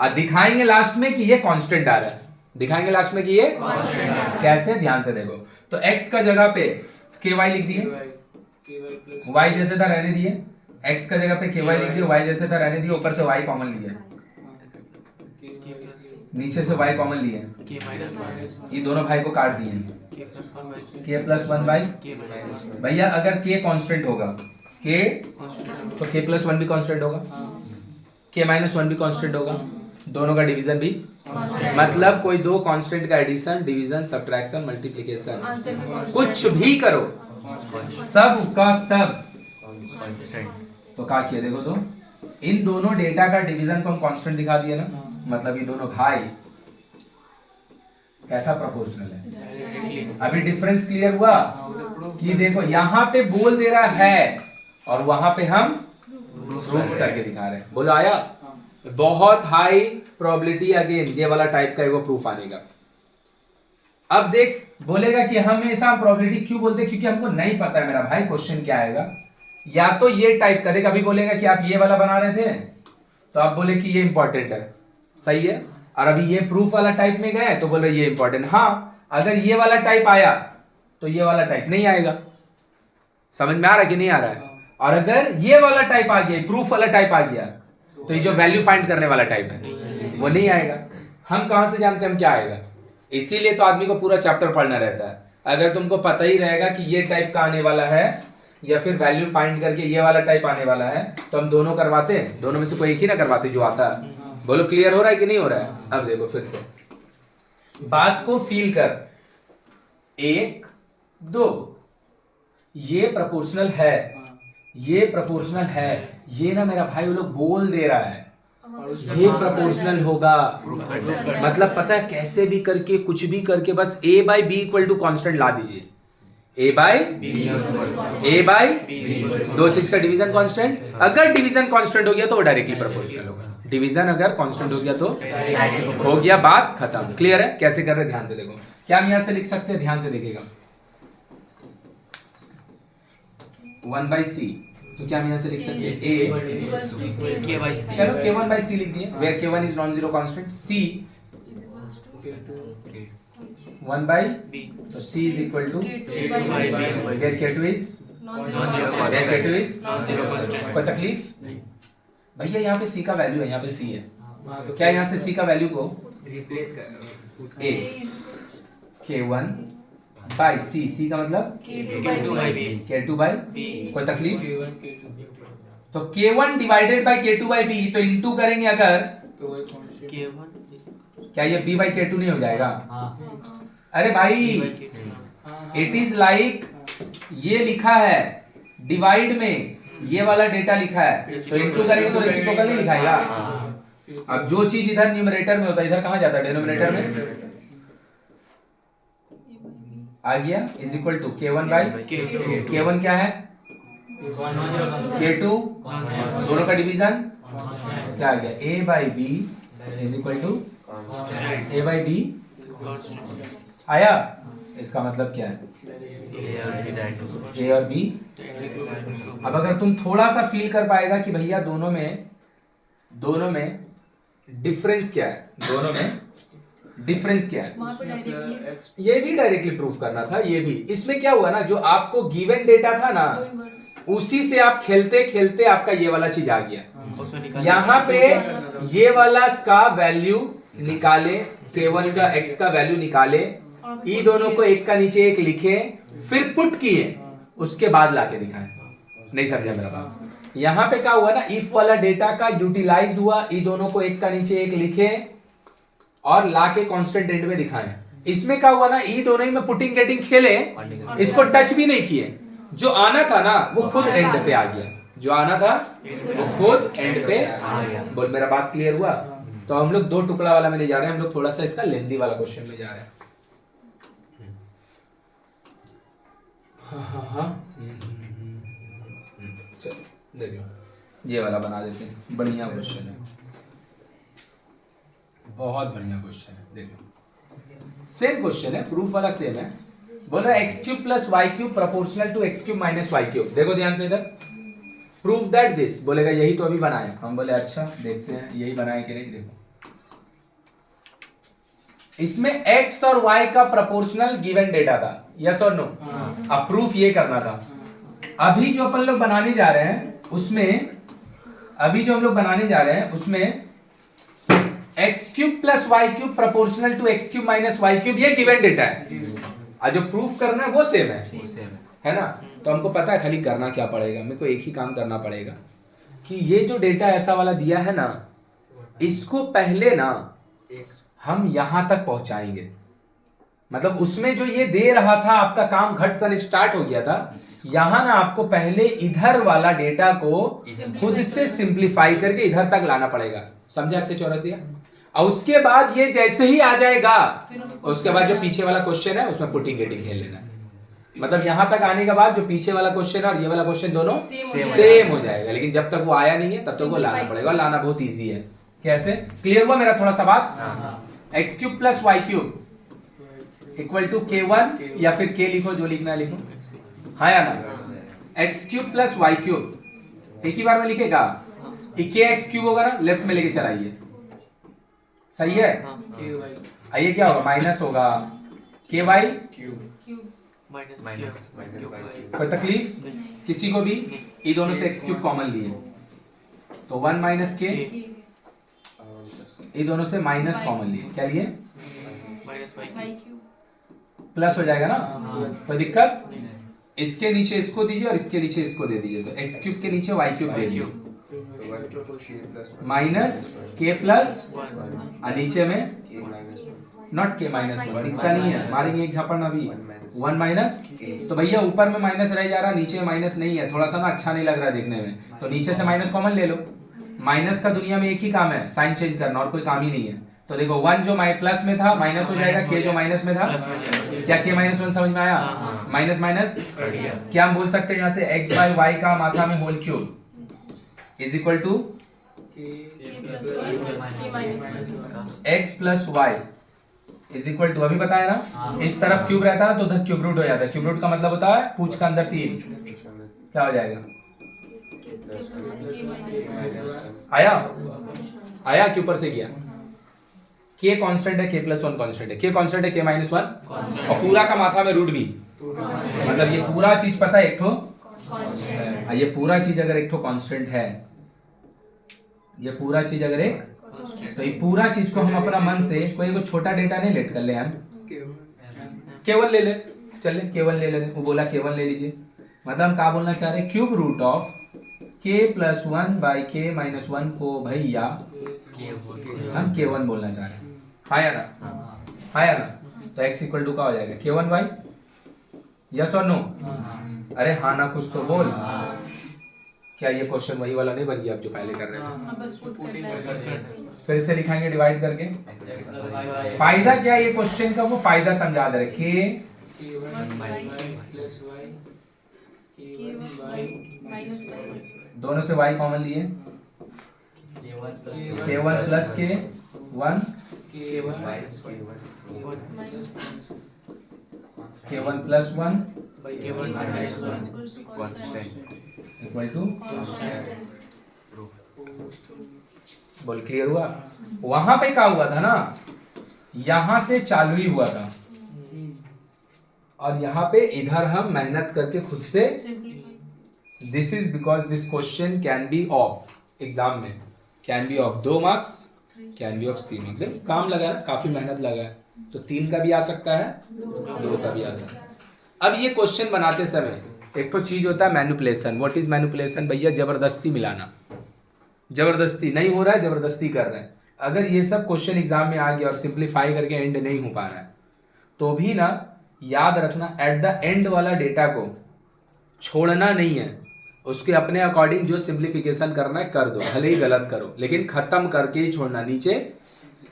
और दिखाएंगे लास्ट में कि ये कांस्टेंट आ रहा है। दिखाएंगे लास्ट में कि ये कैसे, ध्यान से देखो। तो x का जगह पे ky लिख दिए, y जैसे था रहने दिए। x का जगह पे ky लिख दिए, y जैसे था रहने दिए। ऊपर से y कॉमन लिए, नीचे से y कॉमन लिए, ये दोनों भाई को काट दिए। k प्लस वन बाई भैया अगर k कांस्टेंट होगा k तो k प्लस वन भी कांस्टेंट होगा, k माइनस वन भी कांस्टेंट होगा, दोनों का डिवीजन भी। मतलब कोई दो कांस्टेंट का एडिशन, डिवीजन, सब्ट्रैक्शन, मल्टीप्लिकेशन कुछ भी करो सब का सब तो क्या किया देखो। तो इन दोनों डेटा का डिवीजन को हम कांस्टेंट दिखा दिए ना, मतलब ये दोनों भाई कैसा प्रोपोर्शनल है। अभी डिफरेंस क्लियर हुआ कि देखो यहाँ पे बोल दे रहा है और वहां पे हम प्रूफ करके दिखा रहे हैं। बोलो आया? बहुत हाई प्रोबेबिलिटी अगेन ये वाला टाइप का एगो प्रूफ आने का। अब देख बोलेगा कि हमेशा प्रोबेबिलिटी क्यों बोलते हैं? क्योंकि हमको नहीं पता है मेरा भाई क्वेश्चन क्या आएगा। या तो ये टाइप का देख, अभी बोलेगा कि आप ये वाला बना रहे थे तो आप बोले कि ये इंपॉर्टेंट है, सही है, और अभी ये प्रूफ वाला टाइप में गए तो बोल रहे ये इंपॉर्टेंट। हाँ अगर ये वाला टाइप आया तो ये वाला टाइप नहीं आएगा। समझ में आ रहा है कि नहीं आ रहा है? और अगर ये वाला टाइप आ गया, प्रूफ वाला टाइप आ गया तो ये जो वैल्यू फाइंड करने वाला टाइप है वो नहीं आएगा। हम कहां से जानते हैं हम क्या आएगा? इसीलिए तो आदमी को पूरा चैप्टर पढ़ना रहता है। अगर तुमको पता ही रहेगा कि ये टाइप का आने वाला है या फिर वैल्यू फाइंड करके ये वाला टाइप आने वाला है तो हम दोनों करवाते हैं, दोनों में से कोई एक ही ना करवाते जो आता है। बोलो क्लियर हो रहा है कि नहीं हो रहा है? अब देखो फिर से बात को फील कर। एक दो ये प्रोपोर्शनल है, ये प्रोपोर्शनल है, ये ना मेरा भाई वो लोग बोल दे रहा है ये प्रोपोर्शनल होगा। मतलब पता है कैसे भी करके कुछ भी करके बस a by b equal to constant ला दीजिए। a बाई दो चीज का डिवीजन कांस्टेंट, अगर डिवीजन कांस्टेंट हो गया तो वो डायरेक्टली प्रोपोर्शनल होगा। डिवीजन अगर कांस्टेंट हो गया तो हो गया, बात खत्म। क्लियर है? कैसे कर रहे ध्यान से देखो। क्या हम यहां से लिख सकते हैं? ध्यान से देखिएगा 1 बाई सी तो क्या हम यहां से लिख सकते हैं a चलो k1 बाई सी लिख दिए, where k1 is non zero constant, c 1 by b तो c is equal to where k2 is कोई तकलीफ भैया? यहाँ पे c का वैल्यू है, यहाँ पे c है तो क्या यहाँ से c का वैल्यू को रिप्लेस कर a k1 बाई c का मतलब k2 बाई b कोई तकलीफ? तो k1 divided by k2 by b तो इनटू करेंगे अगर क्या ये b बाई k2 नहीं हो जाएगा? अरे भाई इट इज लाइक ये लिखा है डिवाइड में ये वाला डेटा लिखा है तो इनटू करेंगे तो रेसिप्रोकल नहीं लिखाएगा। अब जो चीज इधर न्यूमरेटर में होता है इधर कहां जाता है? डिनोमिनेटर में आ गया is equal to k1 by k1 क्या है? k2 दोनों का डिवीजन क्या आ गया? a by b is equal to a by b आया। इसका मतलब क्या है? a और b। अब अगर तुम थोड़ा सा फील कर पाएगा कि भैया दोनों में डिफरेंस क्या है, दोनों में डिफरेंस क्या है? वहाँ पे डायरेक्टली ये भी डायरेक्टली प्रूफ करना था, ये भी। इसमें क्या हुआ ना, जो आपको गिवन डेटा था ना, उसी से आप खेलते खेलते आपका ये वाला चीज आ गया। उसमें निकाल यहाँ पे ये वाला का वैल्यू निकाले, K1 का x का वैल्यू निकाले, ई दोनों को एक का नीचे एक लिखे, फिर पुट किए, उसके बाद लाके दिखाए। नहीं समझा मेरा बात? यहाँ पे क्या हुआ ना, इफ वाला डेटा का यूटिलाइज हुआ, ई दोनों को एक का नीचे एक लिखे और लाके कांस्टेंट एंड में दिखाए। इसमें क्या हुआ ना, ई दोनों ही में पुटिंग गेटिंग खेले, इसको टच भी नहीं किए। जो आना था ना वो खुद एंड पे आ गया, जो आना था वो खुद एंड पे आ गया। बोल, मेरा बात क्लियर हुआ? तो हम लोग 2 टुकड़ा वाला में नहीं जा रहे हैं, हम लोग थोड़ा सा इसका लेंदी वाला क्वेश्चन में जा रहे हैं। चलो देख लो, ये वाला बना देते हैं। बढ़िया क्वेश्चन है, बहुत बढ़िया क्वेश्चन है। देख लो, सेम क्वेश्चन है, प्रूफ वाला सेम है। बोल रहा है x cube plus y cube proportional to x cube minus y cube. देखो ध्यान से इधर, प्रूफ दैट दिस। बोलेगा यही तो अभी बनाए। हम बोले अच्छा देखते हैं यही बनाए कि नहीं। देखो इसमें x और y का प्रोपोर्शनल गिवन डेटा था, यस और नो? अब प्रूफ ये करना था। अभी जो अपन लोग बनाने जा रहे हैं उसमें, अभी जो हम लोग बनाने जा रहे हैं उसमें x cube plus y cube proportional to x cube minus y cube, ये गिवन डेटा है। और जो प्रूफ करना है वो सेम है ना? तो हमको पता है खाली करना क्या पड़ेगा, मेरे को एक ही काम करना पड़ेगा कि ये जो डेटा ऐसा वाला दिया है ना, इसको पहले ना हम यहां तक पहुंचाएंगे। मतलब उसमें जो ये दे रहा था, आपका काम घट सन स्टार्ट हो गया था, यहां ना आपको पहले इधर वाला डेटा को खुद से सिंप्लीफाई करके इधर तक लाना पड़ेगा। समझे? 184। और उसके बाद ये जैसे ही आ जाएगा, उसके बाद जो पीछे वाला क्वेश्चन है उसमें पुटिंग गेटिंग खेल लेना। मतलब यहां तक आने के बाद जो पीछे वाला क्वेश्चन है और ये वाला क्वेश्चन दोनों सेम हो जाएगा। लेकिन जब तक वो आया नहीं है तब तक वो लाना पड़ेगा, और लाना बहुत ईजी है। कैसे? क्लियर हुआ मेरा थोड़ा सा बात? X cube plus y cube equal to K1, या फिर K लिखो, जो लिखना है लिखो, हाँ या ना? X cube plus y cube एक ही बार में लिखेगा, के एक्स क्यूब होगा ना, लेफ्ट में लेके चलाइए। सही है? आइए क्या होगा, माइनस होगा के वाई क्यूब माइनस कोई तकलीफ किसी को भी? ये दोनों से एक्स क्यूब कॉमन लिए तो 1 माइनस के, ये दोनों से माइनस कॉमन लिए, क्या लिए? वाई क्यूब प्लस हो जाएगा ना, कोई दिक्कत? इसके नीचे इसको दीजिए और इसके नीचे इसको दे दीजिए, तो एक्स क्यूब के नीचे वाई क्यूब दे दीजिए, माइनस के प्लस, और नीचे में नॉट के माइनस 1, दिखता नहीं है, मारेंगे एक झापड़ अभी, 1 माइनस। तो भैया ऊपर में माइनस रह जा रहा, नीचे में माइनस नहीं है, थोड़ा सा ना अच्छा नहीं लग रहा देखने में, तो नीचे से माइनस कॉमन ले लो। माइनस का दुनिया में एक ही काम है, साइन चेंज करना, और कोई काम ही नहीं है। तो देखो 1 जो प्लस में था माइनस हो जाएगा, के जो माइनस में था, क्या के माइनस 1 समझ में आया? माइनस माइनस क्या हम बोल सकते हैं यहाँ से, एक्स बाई वाई का मात्रा में whole cube is equal to x plus y is equal to, अभी बताया ना, इस तरफ क्यूब रहता है तो उधर क्यूब रूट हो जाता है। क्यूब रूट का मतलब होता है पूछ का अंदर 3, क्या हो जाएगा? आया? आया कि ऊपर से गया? के कांस्टेंट है, के प्लस 1 कांस्टेंट है, के कांस्टेंट है, के माइनस 1, और पूरा का मात्रा में रूट भी, मतलब ये पूरा चीज पता है एक ठो, ये पूरा चीज अगर एक ठो कांस्टेंट है, ये पूरा चीज अगर एक, तो ये पूरा चीज को हम अपना मन से कोई छोटा डेटा नहीं लेट कर ले, हम केवल ले ले, चले केवल ले ले, वो बोला केवल ले लीजिए, मतलब हम क्या बोलना चाह रहे हैं, क्यूब रूट ऑफ के प्लस 1 बाई के माइनस 1 को भैया हम K1 बोलना चाह रहे हैं, हाँ या ना? हाँ या ना? तो x इक्वल टू का हो जाएगा K1 बाई, यस और नो? अरे हाँ ना कुछ तो बोल। क्या ये क्वेश्चन वही वाला नहीं बन गया आप जो पहले कर रहे थे? फिर से लिखाएंगे डिवाइड करके। फायदा क्या है ये क्वेश्चन का, वो फायदा समझा दे रहे, दोनों से y कॉमन लिए, K1 प्लस के 1, K1 प्लस 1 इक्वल टू, बोल क्लियर हुआ? वहां पे क्या हुआ था ना, यहां से चालू ही हुआ था और यहाँ पे इधर हम मेहनत करके खुद से, Simplify. This is because this question can be of exam में, can be of 2 marks, can be of 3 marks. काम लगा है, काफी मेहनत लगा है, तो 3 का भी आ सकता है, 2 का भी आ सकता है। अब ये क्वेश्चन बनाते समय एक तो चीज होता है मैनिपुलेशन। व्हाट इज मैनिपुलेशन भैया? जबरदस्ती मिलाना। जबरदस्ती नहीं हो रहा है, जबरदस्ती कर रहे हैं। अगर ये सब क्वेश्चन एग्जाम में आ गया और सिंप्लीफाई करके एंड नहीं हो पा रहा है, तो भी ना याद रखना, एट द एंड वाला डेटा को छोड़ना नहीं है, उसके अपने अकॉर्डिंग जो सिंप्लीफिकेशन करना है कर दो, भले ही गलत करो, लेकिन खत्म करके ही छोड़ना। नीचे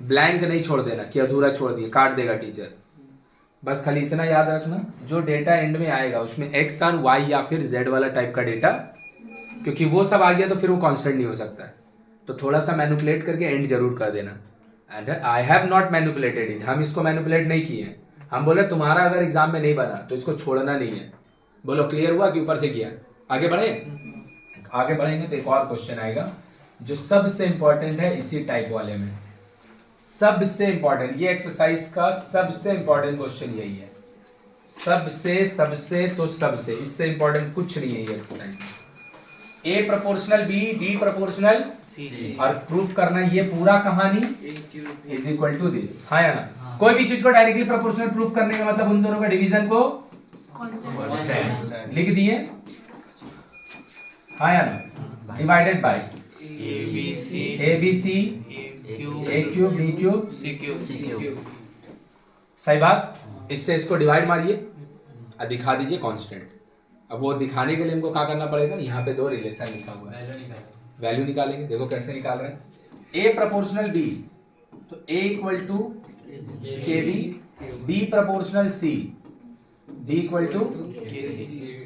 ब्लैंक नहीं छोड़ देना कि अधूरा छोड़ दिए, काट देगा टीचर। बस खाली इतना याद रखना, जो डेटा एंड में आएगा उसमें एक्स और वाई या फिर जेड वाला टाइप का डेटा, क्योंकि वो सब आ गया तो फिर वो कांस्टेंट नहीं हो सकता है, तो थोड़ा सा मैनिपुलेट करके एंड जरूर कर देना। And I have not manipulated it, हम इसको मैनिपुलेट नहीं किए हैं। हम बोले तुम्हारा अगर एग्जाम में नहीं बना तो इसको छोड़ना नहीं है। बोलो क्लियर हुआ कि ऊपर से किया? आगे बढ़े? आगे बढ़ेंगे तो एक और क्वेश्चन आएगा जो सबसे इंपॉर्टेंट है इसी टाइप वाले में, सबसे इंपॉर्टेंट। ये एक्सरसाइज का सबसे इंपॉर्टेंट क्वेश्चन यही है, सबसे तो सबसे, इससे इंपॉर्टेंट कुछ नहीं है ये एक्सरसाइज। ए प्रोपोर्शनल बी, बी प्रोपोर्शनल सी, और प्रूफ करना ये पूरा कहानी इज इक्वल टू दिस। हाँ या ना? कोई भी चीज को डायरेक्टली प्रोपोर्शनल प्रूफ करने का मतलब उन दोनों का डिवीजन को Constant. लिख दिए। हाँ या ना? Divided by A B C A cube B cube सही बात। इससे इसको डिवाइड मारिए और दिखा दीजिए कांस्टेंट। अब वो दिखाने के लिए हमको क्या करना पड़ेगा? यहाँ पे 2 रिलेशन लिखा हुआ है, वैल्यू निकालेंगे। देखो कैसे निकाल रहे हैं। ए प्रोपोर्शनल बी, तो A equal to K B proportional C, B equal to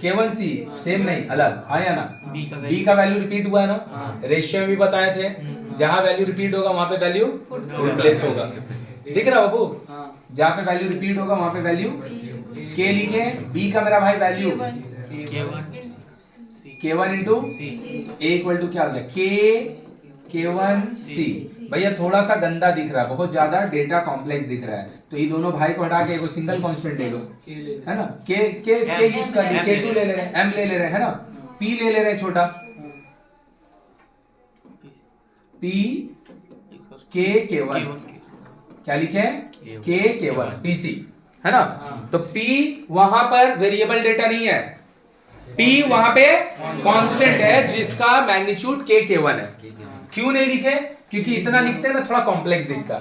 केवल सी, सेम नहीं अलग। हाँ या ना? बी का वैल्यू रिपीट हुआ है ना, रेशियो में भी बताए थे, जहां वैल्यू रिपीट होगा वहां पे वैल्यू रिप्लेस होगा। दिख रहा बाबू? जहां पे वैल्यू रिपीट होगा वहां पे वैल्यू के लिखे। बी का मेरा भाई value K1 into A equal to क्या हो गया? K1 C। भैया थोड़ा सा गंदा दिख रहा है, बहुत ज्यादा डेटा कॉम्प्लेक्स दिख रहा है, तो ये दोनों भाई को हटा के एक सिंगल कांस्टेंट ले लो, है ना? के यूज कर लिए, K2 ले ले रहे हैं, M ले ले रहे हैं, है ना? P ले ले रहे हैं छोटा, P K1 क्या लिखे? K1 PC, है ना? तो P वहां पर वेरिएबल डेटा नहीं है, P वहां पे कांस्टेंट है जिसका मैग्नीट्यूड K1 है। क्यों नहीं लिखे? क्योंकि इतना लिखते हैं ना थोड़ा कॉम्प्लेक्स दिखता।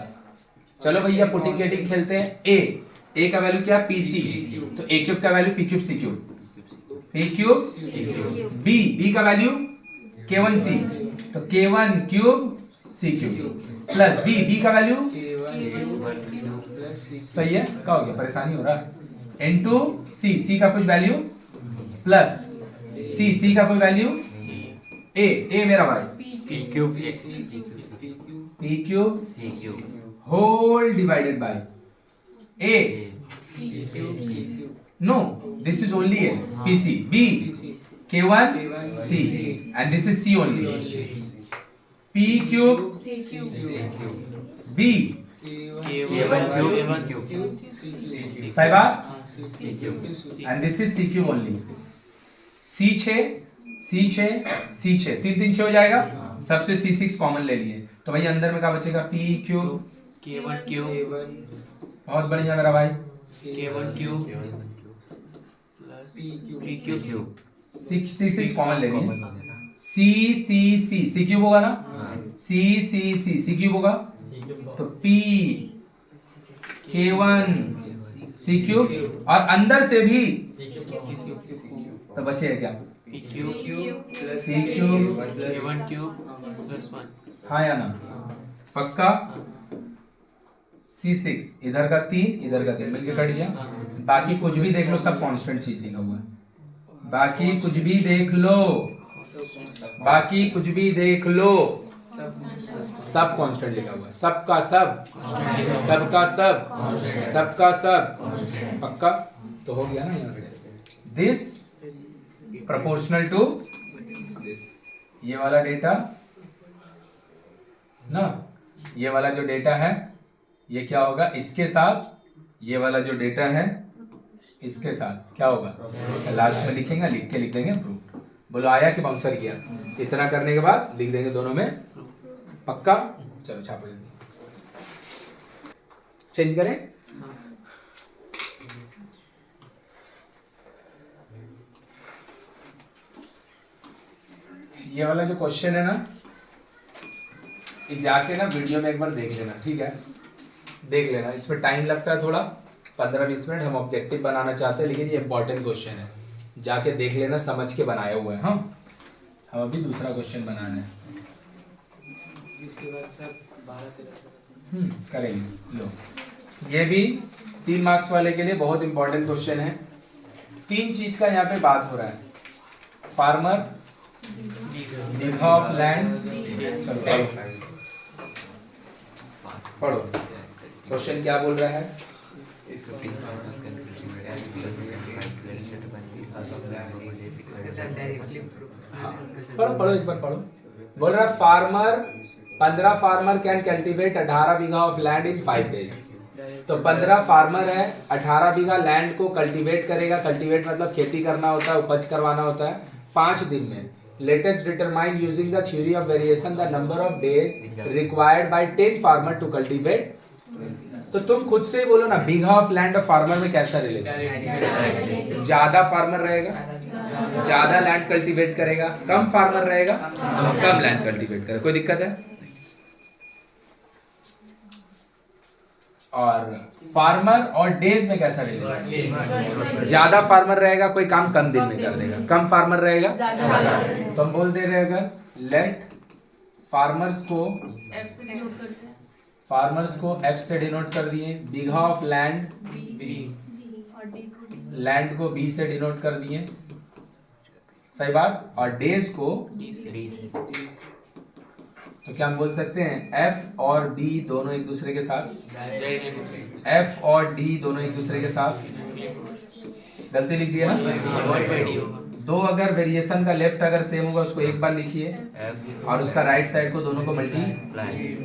चलो भैया पुटिंग गेटिंग खेलते हैं। ए का वैल्यू क्या? PC, तो ए क्यूब का value P cube C cube, P cube. B का वैल्यू K1C, तो K1 cube C cube plus B का वैल्यू सही है। क्या हो गया? परेशानी हो रहा है। इनटू सी का कुछ वैल्यू प्लस सी का कोई वैल्यू ए मेरा भाई P cube whole divided by A. No, this is only A PC, B K1 C and this is C only, P cube B सही बात, and this is C cube only। C6 3 6 हो जाएगा, सबसे C6 common ले लिए, तो भाई अंदर में क्या बचेगा? P क्यूब बहुत बढ़िया मेरा भाई, C6 कॉमन ले लिए, C क्यूब होगा ना, C क्यूब होगा, तो P K1 C क्यूब और अंदर से भी तो बचेगा क्या? C क्यूब, हाँ या ना? पक्का? C6 इधर का 3 इधर का 3 मिलके कट गया। बाकी कुछ भी देख लो, सब कांस्टेंट चीज लिखा हुआ है। बाकी कुछ भी देख लो, सब कांस्टेंट लिखा हुआ है, सबका सब। पक्का? तो हो गया ना यहाँ से। दिस प्रोपोर्शनल टू दिस, ये वाला डेटा ना, ये वाला जो डेटा है ये क्या होगा, इसके साथ ये वाला जो डेटा है इसके साथ क्या होगा, लास्ट में लिखेंगे, लिख देंगे अप्रूव्ड। बोलो आया कि बाउंसर किया। इतना करने के बाद लिख देंगे दोनों में पक्का। चलो छापो जल्दी, चेंज करें। ये वाला जो क्वेश्चन है ना, ये जाके ना वीडियो में एक बार देख लेना, ठीक है, देख लेना। इसमें टाइम लगता है थोड़ा 15-20 मिनट, हम ऑब्जेक्टिव बनाना चाहते हैं, लेकिन ये इंपॉर्टेंट क्वेश्चन है, जाके देख लेना, समझ के बनाया हुआ है। हम अभी दूसरा क्वेश्चन बनाना है, इसके बाद सर 12-13 करेंगे। लो ये भी 3 मार्क्स वाले के लिए बहुत इंपॉर्टेंट क्वेश्चन है। 3 चीज का यहाँ पे बात हो रहा है, फार्मर, बीघा ऑफ लैंड। पढ़ो क्वेश्चन क्या बोल रहा है। पढ़ो इस बार पढ़ो। बोल रहा है farmer 15 farmer can cultivate 18 bigha of land in 5 days. तो 15 फार्मर है, 18 बीघा लैंड को कल्टीवेट करेगा। कल्टीवेट मतलब खेती करना होता है, उपज करवाना होता है 5 दिन में। Let us determine using the theory of variation the number of days required by 10 farmer to cultivate. तो तुम खुद से बोलो ना, बीघा ऑफ लैंड और फार्मर में कैसा रिलेशन। ज्यादा फार्मर रहेगा, ज्यादा लैंड कल्टीवेट करेगा, कम फार्मर रहेगा, कम लैंड कल्टीवेट करेगा। कोई दिक्कत है। और फार्मर और डेज में कैसा रिलेशन। ज्यादा फार्मर रहेगा, कोई काम कम दिन में कर देगा, कम फार्मर रहेगा। तो हम बोल दे रहे अगर लेट फार्मर्स को F से डिनोट कर दिए, बीघा ऑफ लैंड लैंड को B से डिनोट कर दिए, सही बात। और डेज को तो क्या हम बोल सकते हैं, F और D दोनों एक दूसरे के साथ, F और D दोनों एक दूसरे के साथ। गलती लिख दिया ना। दो अगर वेरिएशन का लेफ्ट अगर सेम होगा उसको एक बार लिखिए, और उसका राइट साइड को दोनों को मल्टीप्लाई।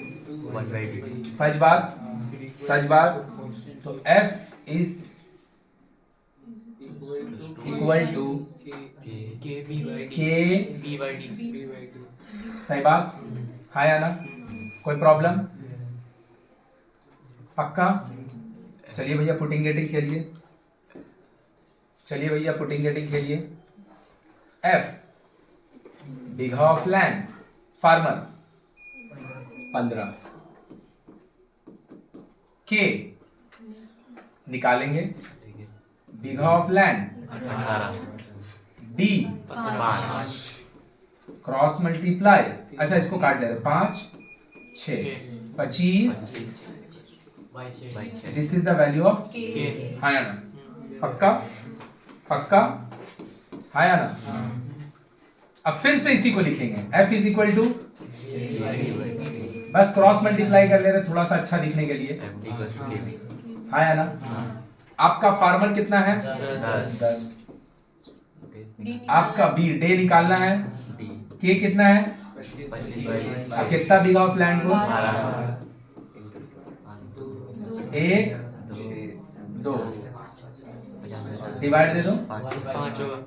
सच बात, सच बात। तो F is equal to K, सही बात, हाँ या ना। कोई प्रॉब्लम, पक्का। चलिए भैया पुटिंग गेटिंग खेलिए, चलिए भैया पुटिंग गेटिंग खेलिए। F bigha of land, farmer 15, K निकालेंगे, bigha of land 18, D cross multiply. अच्छा इसको काट लेते, 5 6 25। This is the value of K, हाँ या ना। पक्का पक्का, हाँ या ना। अब फिर से इसी को लिखेंगे, F इज इक्वल टू, बस क्रॉस मल्टीप्लाई कर ले रहे थोड़ा सा अच्छा दिखने के लिए, हाँ या ना। आपका फार्मर कितना है, 10। आपका बी डे निकालना है, के कितना है, कितना बीघा ऑफ लैंड को, 1 2 डिवाइड दे दो, 5 होगा।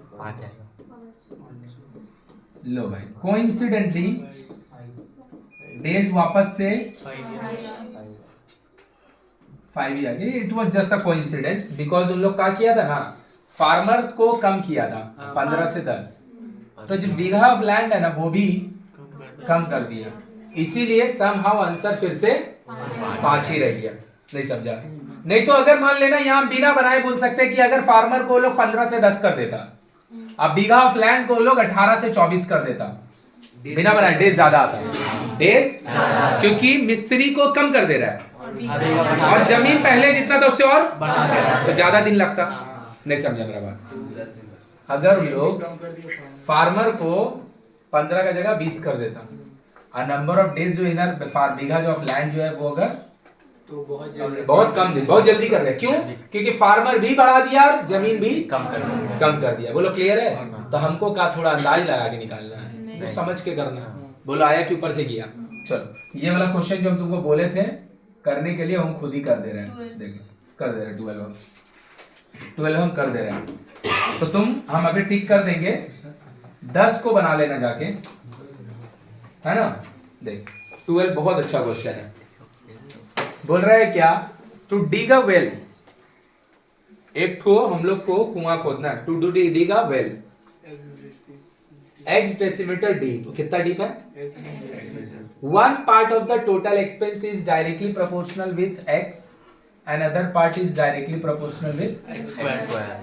लो भाई कोइंसिडेंटली डेज वापस से 5 ही आ गए। It was just a coincidence because उन लोग क्या किया था ना, फार्मर को कम किया था 15 से 10, तो जो बीघा ऑफ लैंड है ना वो भी कम कर दिया, इसीलिए समहाउ आंसर फिर से 5 ही रह गया। नहीं समझा। नहीं तो अगर मान लेना यहाँ बिना बनाए बोल सकते कि अगर फार्मर को लोग 15 से 10 कर देता, अब बीघा ऑफ लैंड को लोग 18 से 24 कर देता, बिना बनाए। डेज ज्यादा आता है, डेज, क्योंकि मिस्त्री को कम कर दे रहा है और जमीन पहले जितना था उससे और तो ज्यादा दिन लगता। नहीं समझा मेरा बात। अगर लोग फार्मर को 15 का जगह 20 कर देता, और नंबर ऑफ डेज जो इधर बीघा जो ऑफ लैंड जो है वो अगर तो बहुत कम दिन, बहुत जल्दी कर रहे हैं। क्यों? क्योंकि फार्मर भी बढ़ा दिया और जमीन भी कम कर दिया। बोलो क्लियर है। तो हमको का थोड़ा अंदाज लगा के निकालना है, वो समझ के करना है। बोलो आया कि ऊपर से किया। चलो ये वाला क्वेश्चन जो हम तुमको बोले थे करने के लिए हम खुद ही कर दे रहे हैं, देखिए कर दे रहे हैं 12 हम कर दे रहे हैं। तो हम अभी टिक कर देंगे, 10 को बना लेना जाके, है ना। देख 12 बहुत अच्छा क्वेश्चन है। बोल रहा है क्या, टू डिग अ वेल, एक ठो हम लोग को कुआं खोदना है, to do dig a well, x decimetre deep, कितना डीप है, 1 part of the total expense is directly proportional with x, another part is directly proportional with x square.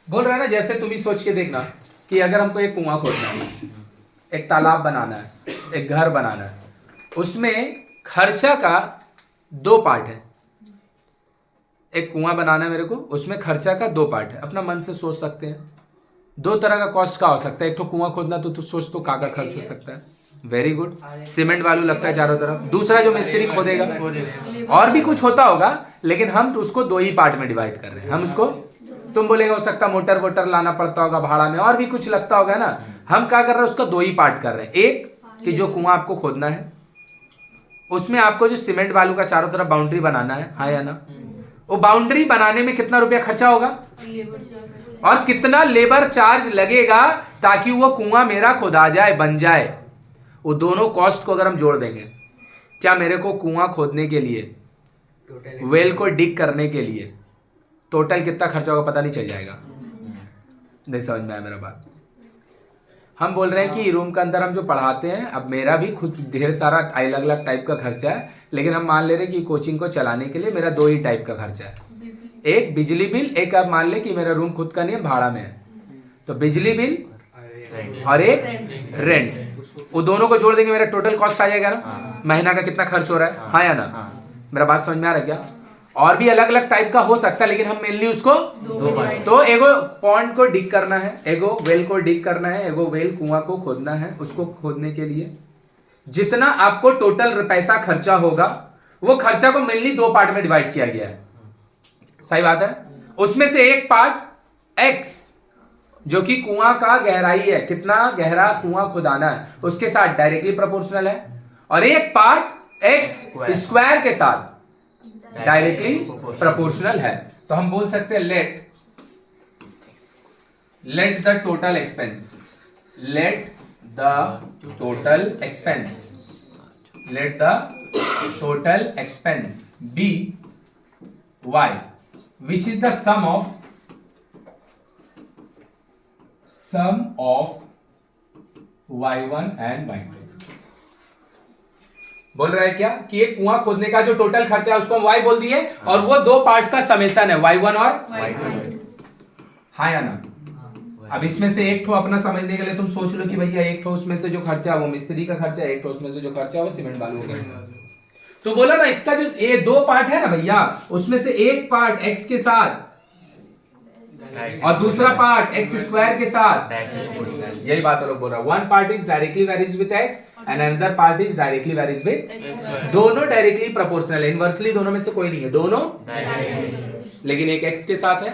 बोल रहा है ना, जैसे तुम ही सोच के देखना कि अगर हमको एक कुआं खोदना है, एक तालाब बनाना है, एक घर बनाना है, उसमें खर्चा का 2 पार्ट है। एक कुआं बनाना है मेरे को, उसमें खर्चा का 2 पार्ट है। अपना मन से सोच सकते हैं 2 तरह का कॉस्ट का हो सकता है। एक तो कुआं खोदना, तो सोच तो का खर्च हो सकता है, वेरी गुड, सीमेंट वालू लगता है चारों तरफ। दूसरा जो मिस्त्री खोदेगा, और भी कुछ होता होगा, लेकिन हम तो उसको 2 ही पार्ट में डिवाइड कर रहे हैं। हम उसको, तुम बोलेगा हो सकता मोटर वोटर लाना पड़ता होगा भाड़ा में, और भी कुछ लगता होगा ना, हम क्या कर रहे हैं, उसका 2 ही पार्ट कर रहे हैं। एक कि जो कुआं आपको खोदना है, उसमें आपको जो सीमेंट वालू का चारों तरफ बाउंड्री बनाना है, हाँ या ना, वो बाउंड्री बनाने में कितना रुपया खर्चा होगा और कितना लेबर चार्ज लगेगा ताकि वो कुआं मेरा खुदा जाए, बन जाए। वो दोनों कॉस्ट को अगर हम जोड़ देंगे, क्या मेरे को कुआं खोदने के लिए, वेल को डिग करने के लिए टोटल कितना खर्चा होगा पता नहीं चल जाएगा। नहीं समझ में आया मेरा बात। हम बोल रहे हैं कि रूम के अंदर हम जो पढ़ाते हैं, अब मेरा भी खुद ढेर सारा अलग अलग टाइप का खर्चा है, लेकिन हम मान ले रहे हैं कि कोचिंग को चलाने के लिए मेरा 2 ही टाइप का खर्चा है। एक बिजली बिल, एक आप मान ले कि मेरा रूम खुद का नहीं है, भाड़ा में है, तो बिजली बिल और एक रेंट, वो दोनों को जोड़ देंगे, मेरा टोटल कॉस्ट आ जाएगा ना, महीना का कितना खर्च हो रहा है, हाँ या ना। मेरा बात समझ में आ रहा है क्या। और भी अलग अलग टाइप का हो सकता है, लेकिन हम मेनली उसको तो एगो पॉन्ड को डिग करना है, एगो वेल को डिग करना है, एगो वेल कुआं को खोदना है। उसको खोदने के लिए जितना आपको टोटल पैसा खर्चा होगा, वो खर्चा को मेनली 2 पार्ट में डिवाइड किया गया है, सही बात है। उसमें से एक पार्ट x, जो कि कुआं का गहराई है, कितना गहरा कुआं खुदाना है, उसके साथ डायरेक्टली प्रोपोर्शनल है, और एक पार्ट x स्क्वायर के साथ डायरेक्टली प्रोपोर्शनल है। तो हम बोल सकते हैं let the total expense, let the total expense be y, which is the sum of y1 and y2। बोल रहा है क्या कि एक कुआं खोदने का जो टोटल खर्चा है उसको हम y बोल दिए, और वो 2 पार्ट का समेशन है, y1 और y2, हाँ या ना। अब इसमें से एक ठो अपना समझने के लिए तुम सोच लो कि भैया एक ठो उसमें से जो खर्चा है वो मिस्त्री का खर्चा है, एक ठो उसमें से जो खर्चा है वो सीमेंट बालू का खर्चा है। तो बोला ना, इसका जो ये 2 पार्ट है ना भैया, उसमें से एक पार्ट x के साथ और दूसरा पार्ट x स्क्वायर के साथ, यही बात लोग बोल रहा है। 1 part is directly varies with x and another part is directly varies with, दोनों डायरेक्टली प्रोपोर्शनल है, इनवर्सली दोनों में से कोई नहीं है, दोनों लेकिन एक x के साथ है।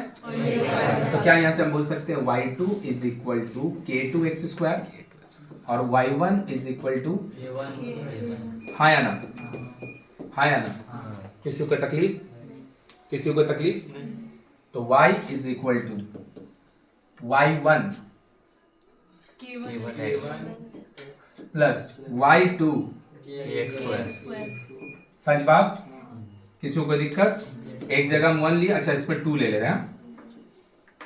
तो क्या यहां से हम बोल सकते हैं y2 is equal to k2x square और y1 इज इक्वल टू, हाँ या ना, हाँ या ना। किसी को तकलीफ, किसी को तकलीफ, तो y is equal to y1 plus y2 सच बात। किसी को कोई दिक्कत, एक जगह हम 1 लिया, अच्छा इस पर 2 ले ले रहे हैं,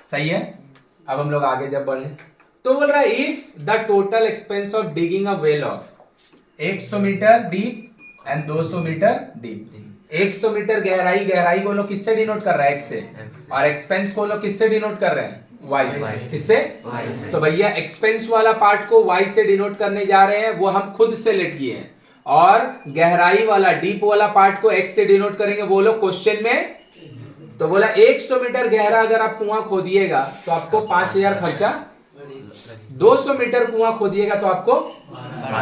सही है। अब हम लोग आगे जब बढ़े तो बोल रहा है if the total expense of digging a well of 100 metre deep and 200 metre deep, 100 metre गहराई, गहराई को लोग किससे डिनोट कर रहा है, x से, और एक्सपेंस को लोग किससे डिनोट कर रहे हैं, y से, किससे, तो भैया एक्सपेंस वाला पार्ट को y से डिनोट करने जा रहे हैं, वो हम खुद से लेट किए हैं, और गहराई वाला डीप वाला पार्ट को x से डिनोट करेंगे वो लोग क्वेश्चन में। तो बोला 100 मीटर गहरा अगर आप कुआं खोदिएगा तो आपको 5000 खर्चा, 200 मीटर कुआं खोदिएगा तो आपको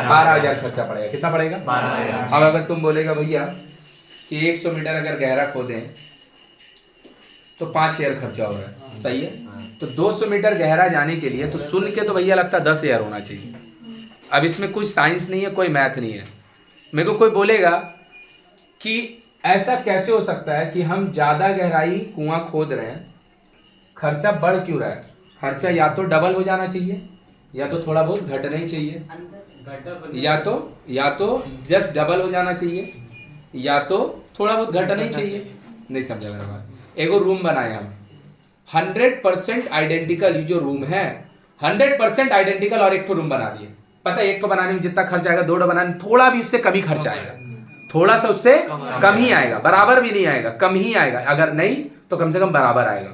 12000 खर्चा पड़ेगा। कितना पड़ेगा, 12000। अब अगर तुम बोलेगा भैया कि 100 मीटर अगर गहरा खोदें तो 5000 खर्चा हो रहा है, सही है। तो 200 मीटर गहरा जाने के लिए तो सुन के तो भैया लगता 10,000 होना चाहिए। अब इसमें कुछ साइंस नहीं है, कोई मैथ नहीं है। मेरे को कोई बोलेगा कि ऐसा कैसे हो सकता है कि हम ज्यादा गहराई कुआं खोद रहे हैं, खर्चा बढ़ क्यों रहा है? खर्चा या तो डबल हो जाना चाहिए या तो थोड़ा बहुत घटना ही चाहिए, या तो जस्ट डबल हो जाना चाहिए या तो थोड़ा बहुत घटना ही चाहिए। नहीं समझा मेरा बात। एगो रूम बनाए हम 100% आइडेंटिकल, ये जो रूम है 100% आइडेंटिकल, और एक तो रूम बना दिए। पता है एक को बनाने में जितना खर्च आएगा, दो बनाने में थोड़ा भी उससे कम ही खर्च आएगा, थोड़ा सा उससे कम ही आएगा, बराबर भी नहीं आएगा, कम ही आएगा, अगर नहीं तो कम से कम बराबर आएगा।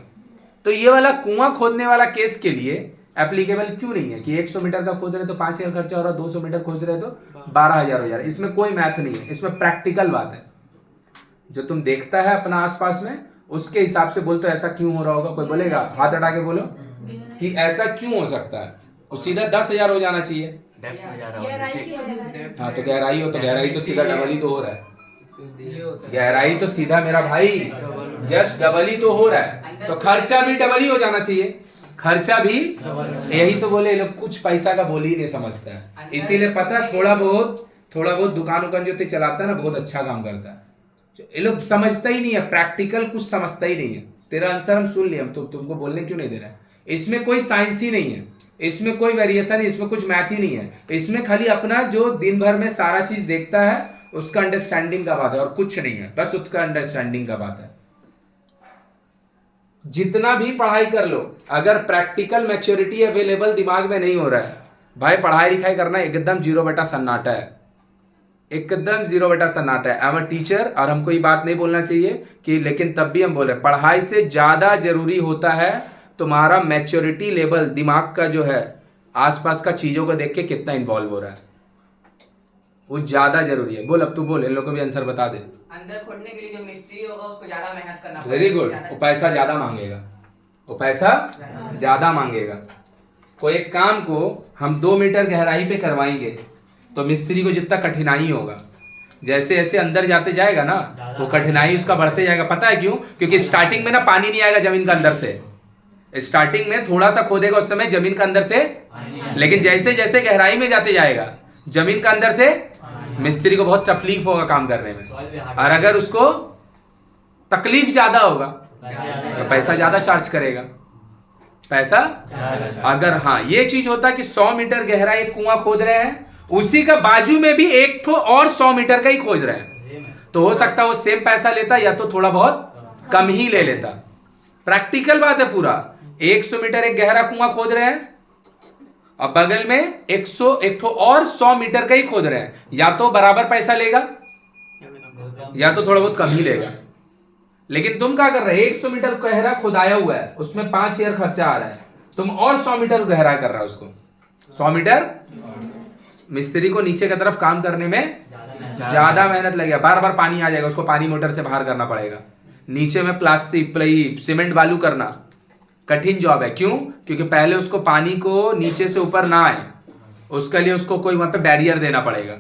तो ये वाला कुआं खोदने वाला केस के लिए एप्लीकेबल क्यों नहीं है कि 100 मीटर का खोद रहे तो 5,000 खर्चा हो रहा है, 200 मीटर खोद रहे तो 12,000 हो जा रहा है। इसमें कोई मैथ नहीं है, इसमें प्रैक्टिकल बात है। जो तुम देखता है अपना आसपास में उसके हिसाब से बोलते हो ऐसा क्यों हो रहा होगा। कोई बोलेगा, हाथ हटा के बोलो कि ऐसा क्यों हो सकता है, वो सीधा 10,000 हो जाना चाहिए। डेप्थ में जा रहा हूँ। हाँ तो गहराई तो सीधा डबल ही तो हो रहा है। गहराई तो सीधा मेरा भाई जस्ट डबल ही तो हो रहा है, तो खर्चा भी डबल ही हो जाना चाहिए। खर्चा भी, यही तो बोले लोग कुछ पैसा का बोल ही नहीं समझता है। इसीलिए पता है थोड़ा बहुत दुकान उकान जो चलाता है ना, बहुत अच्छा काम करता है। ये लोग समझता ही नहीं है, प्रैक्टिकल कुछ समझता ही नहीं है। तेरा आंसर हम सुन लिए, हम तो तुमको बोलने क्यों नहीं दे रहे हैं। इसमें कोई साइंस ही नहीं है, इसमें कोई वेरिएशन, इसमें कुछ मैथ ही नहीं है। इसमें खाली अपना जो दिन भर में सारा चीज देखता है उसका अंडरस्टैंडिंग का बात है, और कुछ नहीं है, बस उसका अंडरस्टैंडिंग का बात है। जितना भी पढ़ाई कर लो, अगर प्रैक्टिकल मैच्योरिटी अवेलेबल दिमाग में नहीं हो रहा है, भाई पढ़ाई लिखाई करना एकदम 0 सन्नाटा है, एकदम 0 सन्नाटा है। आई एम अ टीचर, और हमको ये बात नहीं बोलना चाहिए कि, लेकिन तब भी हम बोल रहे पढ़ाई से ज्यादा जरूरी होता है तुम्हारा मैच्योरिटी लेवल, दिमाग का जो है आसपास का चीजों को देख के कितना इन्वॉल्व हो रहा है, वो ज्यादा जरूरी है। बोल, अब तू बोल, इन लोगों को भी आंसर बता दे। अंदर खोदने के लिए जो मिस्त्री होगा उसको ज्यादा मेहनत करना वेरी गुड, वो पैसा ज्यादा मांगेगा, वो पैसा ज्यादा मांगेगा। कोई एक काम को हम 2 मीटर गहराई पे करवाएंगे तो मिस्त्री को जितना कठिनाई होगा, जैसे जैसे अंदर जाते जाएगा ना वो कठिनाई उसका बढ़ते जाएगा। पता है क्यों? क्योंकि स्टार्टिंग में ना पानी नहीं आएगा जमीन के अंदर से, स्टार्टिंग में थोड़ा सा खोदेगा उस समय जमीन के अंदर से, लेकिन जैसे जैसे गहराई में जाते जाएगा जमीन के अंदर से मिस्त्री को बहुत तकलीफ होगा काम करने में, और अगर उसको तकलीफ ज्यादा होगा तो पैसा ज्यादा चार्ज करेगा। पैसा अगर, हाँ ये चीज होता है कि 100 मीटर गहरा एक कुआं खोद रहे हैं, उसी का बाजू में भी एक ठो और 100 मीटर का ही खोज रहे हैं, तो हो सकता है वो सेम पैसा लेता या तो थोड़ा बहुत कम ही ले लेता। प्रैक्टिकल बात है पूरा। 100 मीटर एक गहरा कुआं खोद रहे हैं और बगल में 100 एक ठो और 100 मीटर का ही खोद रहे हैं, या तो बराबर पैसा लेगा या तो थोड़ा बहुत कम ही लेगा। लेकिन तुम क्या कर रहे हो, 100 मीटर गहरा खुदाया हुआ है, उसमें 5,000 खर्चा आ रहा है, तुम और 100 मीटर गहरा कर रहा है उसको। 100 मीटर मिस्त्री को नीचे की तरफ काम करने में ज्यादा मेहनत लगेगा, बार बार पानी आ जाएगा, उसको पानी मोटर से बाहर करना पड़ेगा। नीचे में प्लास्टिक प्लाई सीमेंट बालू करना कठिन जॉब है। क्यों? क्योंकि पहले उसको पानी को नीचे से ऊपर ना आए, उसके लिए उसको कोई वहां पे बैरियर देना पड़ेगा,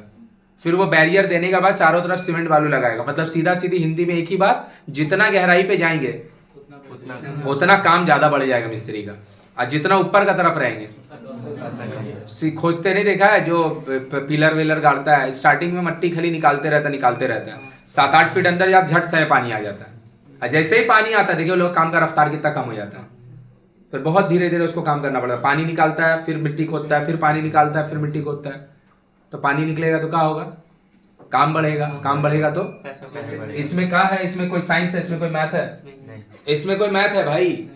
फिर वो बैरियर देने के बाद चारों तरफ सीमेंट बालू लगाएगा। मतलब सीधा सीधी हिंदी में एक ही बात, जितना गहराई पे जाएंगे उतना काम ज्यादा बढ़ जाएगा मिस्त्री का, और जितना ऊपर का तरफ रहेंगे। खोजते नहीं देखा है जो पिलर विलर गाड़ता है, स्टार्टिंग में मट्टी खली निकालते रहता है, 7-8 फीट अंदर जाते झट से पानी आ जाता है, और जैसे ही पानी आता है देखिए लोग काम का रफ्तार कितना कम हो जाता है, फिर बहुत धीरे धीरे उसको काम करना पड़ता है। पानी निकालता है फिर मिट्टी खोदता है, फिर पानी निकालता है फिर मिट्टी खोदता है, तो पानी निकलेगा तो क्या होगा, काम बढ़ेगा, काम बढ़ेगा तो इसमें क्या है, इसमें कोई साइंस है, इसमें कोई मैथ है, इसमें कोई मैथ है भाई।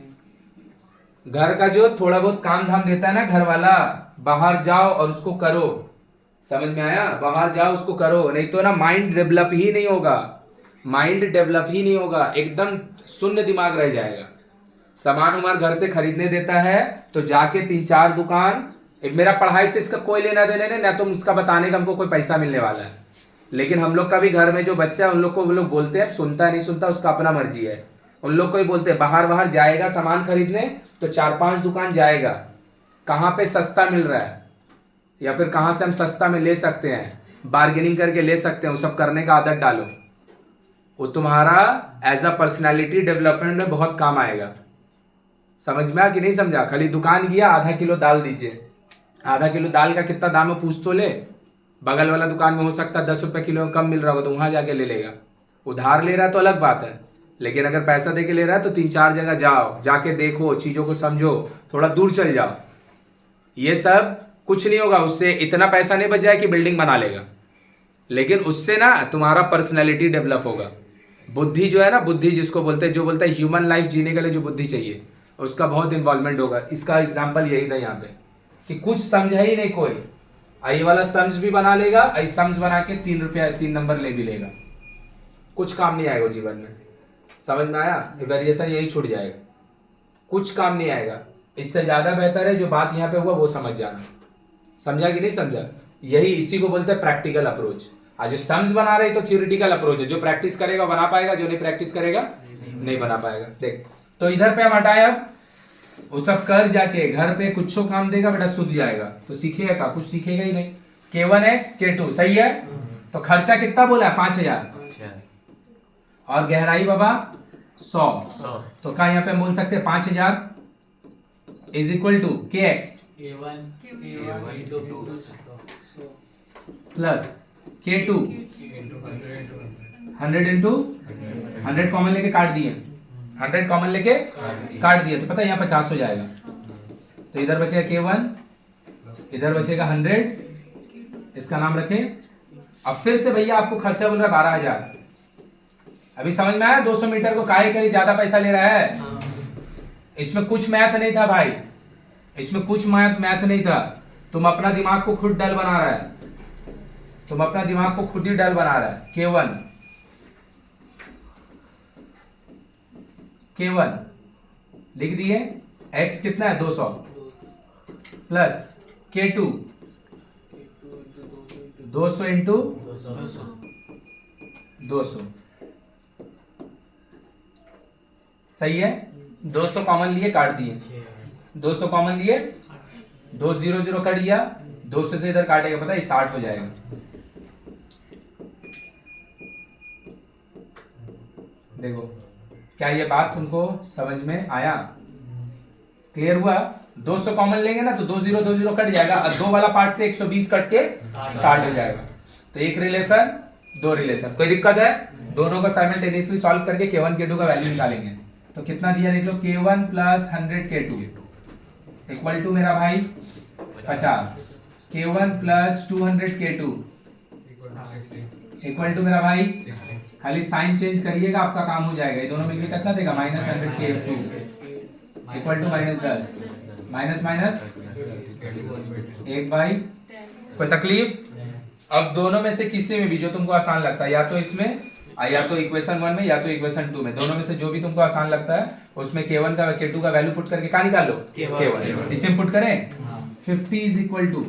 घर का जो थोड़ा बहुत काम धाम देता है ना घर वाला, बाहर जाओ और उसको करो, समझ में आया, बाहर जाओ उसको करो, नहीं तो ना माइंड डेवलप ही नहीं होगा, माइंड डेवलप ही नहीं होगा, एकदम शून्य दिमाग रह जाएगा। सामान उमान घर से खरीदने देता है तो जाके 3-4 दुकान, मेरा पढ़ाई से इसका कोई लेना देना नहीं, ना तो इसका बताने का हमको कोई पैसा मिलने वाला है। लेकिन हम लोग का भी घर में जो बच्चा है उन लोग को वो लोग बोलते हैं, सुनता नहीं सुनता उसका अपना मर्जी है, उन लोग को ही बोलते हैं बाहर जाएगा सामान खरीदने तो 4-5 दुकान जाएगा, कहाँ पे सस्ता मिल रहा है या फिर कहाँ से हम सस्ता में ले सकते हैं, बार्गेनिंग करके ले सकते हैं, वो सब करने का आदत डालो, वो तुम्हारा एज अ पर्सनैलिटी डेवलपमेंट में बहुत काम आएगा। समझ में आ कि नहीं समझा? खाली दुकान गया, आधा किलो दाल दीजिए, आधा किलो दाल का कितना दाम है पूछ तो ले, बगल वाला दुकान में हो सकता है 10 रुपए किलो कम मिल रहा होगा तो वहां जाके ले लेगा, उधार ले रहा है तो अलग बात है, लेकिन अगर पैसा दे के ले रहा है तो 3-4 जगह जाओ, जाके देखो, चीज़ों को समझो, थोड़ा दूर चल जाओ। ये सब कुछ नहीं होगा, उससे इतना पैसा नहीं बच जाए कि बिल्डिंग बना लेगा, लेकिन उससे ना तुम्हारा पर्सनैलिटी डेवलप होगा। बुद्धि जो है ना, बुद्धि जिसको बोलते हैं, जो बोलते हैं ह्यूमन लाइफ जीने के लिए जो बुद्धि चाहिए, उसका बहुत इन्वॉल्वमेंट होगा। इसका एग्जाम्पल यही था यहाँ पे कि कुछ समझा ही नहीं कोई, आई वाला सम्स भी बना लेगा, आई सम्स बना के 3 रुपया 3 नंबर ले भी लेगा, कुछ काम नहीं आएगा जीवन में। समझ में आया? वेरिएशन यही छूट जाएगा, कुछ काम नहीं आएगा। इससे ज्यादा बेहतर है जो बात यहाँ पे हुआ वो समझ जाना। समझा कि नहीं समझा? यही इसी को बोलते हैं प्रैक्टिकल अप्रोच। आज जो सम्स बना रहे तो थ्योरेटिकल अप्रोच है, जो प्रैक्टिस करेगा बना पाएगा, जो नहीं प्रैक्टिस करेगा नहीं बना पाएगा। देख तो इधर पे हम हटाए, अब वो सब कर जाके घर पे कुछ काम देगा बेटा, सूझ जाएगा तो सीखेगा का? कुछ सीखेगा ही नहीं। K1x K2 सही है। तो खर्चा कितना बोला है? 5000, और गहराई बाबा 100। तो क्या यहाँ पे बोल सकते हैं 5000 is equal to KX plus K2 100 into 100 common लेके काट दिए, 100 कॉमन लेके काट दिए तो पता है यहाँ 50 हो जाएगा। तो इधर बचेगा K1, इधर बचेगा 100, इसका नाम रखे। अब फिर से भैया आपको खर्चा बोल रहा है 12000। अभी समझ में आया 200 मीटर को काहे के लिए ज्यादा पैसा ले रहा है? इसमें कुछ मैथ नहीं था भाई, इसमें कुछ मैथ नहीं था। तुम अपना दिमाग को खुद डल बना रहा है, तुम अपना दिमाग को खुद ही डल बना रहा है। K1 लिख दिए, x कितना है 200 प्लस K2 200 इंटू 200 सही है। 200 कॉमन लिए काट दिए, 200 कॉमन लिए, 2 0 0 कट गया, 200 से इधर काटेगा पता है 60 हो जाएगा। देखो क्या ये बात तुमको समझ में आया? क्लियर हुआ? 200 कॉमन लेंगे ना तो 2 0 2 0 कट जाएगा, और 2 वाला पार्ट से 120 कट के 60 हो जाएगा। तो एक रिलेशन, दो रिलेशन, कोई दिक्कत है? दोनों को साइमल्टेनियसली सॉल्व करके K1 K2 का वैल्यू निकालेंगे। तो कितना दिया देख लो, K1 plus 100 K2 equal to मेरा भाई 50, K1 plus 200 K2 equal to मेरा भाई, खाली साइन चेंज करिएगा आपका काम हो जाएगा। ये दोनों मिलकर कितना देगा? Minus 100 K2 equal to -10, minus minus 1/। कोई तकलीफ? अब दोनों में से किसी में भी जो तुमको आसान लगता है, या तो इसमें, या तो इक्वेशन 1 में, या तो इक्वेशन 2 में, दोनों में से जो भी तुमको आसान लगता है उसमें K1 का K2 का वैल्यू पुट करके क्या निकाल लो? K1 इसमें पुट करें। 50 इज इक्वल टू,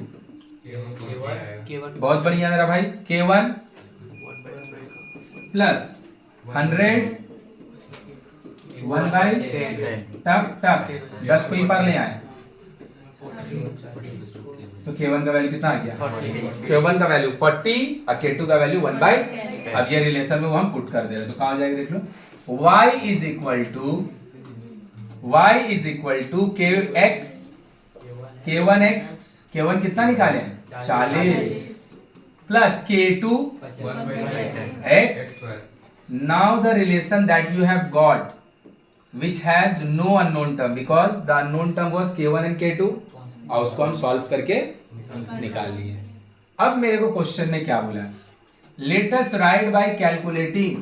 बहुत बढ़िया मेरा भाई, K1 प्लस 100 1/10 टक टक 10 को ही पार ले आए तो K1 का वैल्यू कितना आ गया? K1 का वैल्यू 40 और K2 का वैल्यू 1/10। अब ये रिलेशन में वो हम पुट कर दे रहे, तो कहाँ हो जाएगा देख लो, y is equal to KX K1x, K1 कितना निकाले? 40 plus K2 x। Now the relation that you have got which has no unknown term because the unknown term was K1 and K2, और उसको हम सॉल्व करके निकाल लिए। अब मेरे को क्वेश्चन में क्या बोला? Let us write by calculating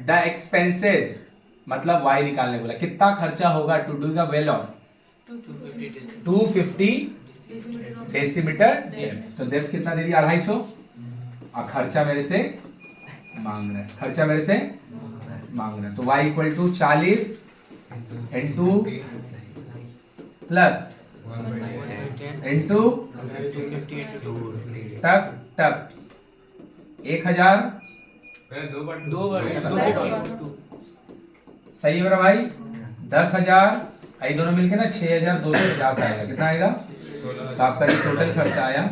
the expenses, मतलब y निकालने बोला। कितना खर्चा होगा to do the well of 250 decimetre depth. तो डेप्थ कितना दे दिया? 250, और खर्चा मेरे से मांग रहा है, खर्चा मेरे से मांग रहा है। तो y equal to 40 into plus into टक टक 1000 सही है मेरा भाई। 10,000 ये दोनों मिलके ना 6,250 आएगा। कितना आएगा? तो आपका ये टोटल खर्चा आया।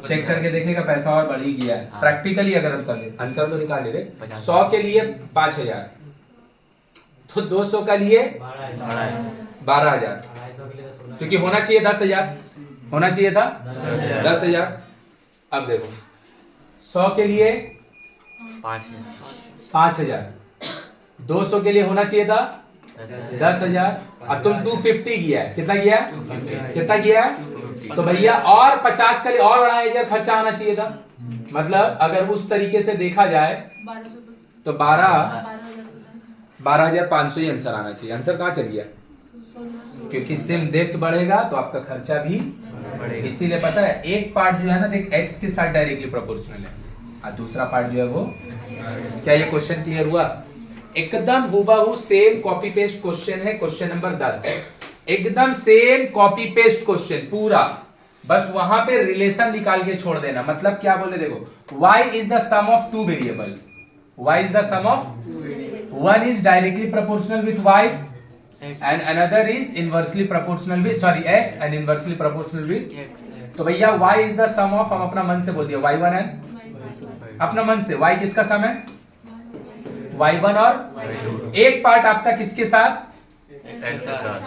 चेक करके देखिएगा पैसा और बढ़ ही गया है। प्रैक्टिकली अगर हम समझे, आंसर तो निकाल ले रहे। 100 के लिए 5,000, तो 200 का लिए 12,000, क्योंकि होना चाहिए 10,000, होना चाहिए था 10,000। अब देखो 100 के लिए 5,000। 200 के लिए होना चाहिए था 10,000 और तुम 250 किया है। कितना किया है? कितना किया है? तो भैया और 50 के लिए और 2,500 खर्चा आना चाहिए था। मतलब अगर उस तरीके से देखा जाए तो 12,500 ही आंसर आना चाहिए। आंसर कहाँ चल गया? क्योंकि सिम डेप्थ बढ़ेगा तो आपका खर्चा भी इसीलिए पता है एक पार्ट जो है ना देख x के साथ डायरेक्टली प्रोपोर्शनल है और दूसरा पार्ट जो है वो क्या। ये क्वेश्चन क्लियर हुआ? एकदम हूबहू सेम कॉपी पेस्ट क्वेश्चन है। क्वेश्चन नंबर 10 एकदम सेम कॉपी पेस्ट क्वेश्चन पूरा, बस वहां पे रिलेशन निकाल के छोड़ देना। मतलब क्या बोले देखो, y is the sum of two variable, y is the sum of one is directly proportional with y and another is inversely proportional with x and inversely proportional with। तो भैया y is the sum of, हम अपना मन से बोल दिया y1 and अपना मन से y किसका सम है? y1 और एक पार्ट आपका किसके साथ?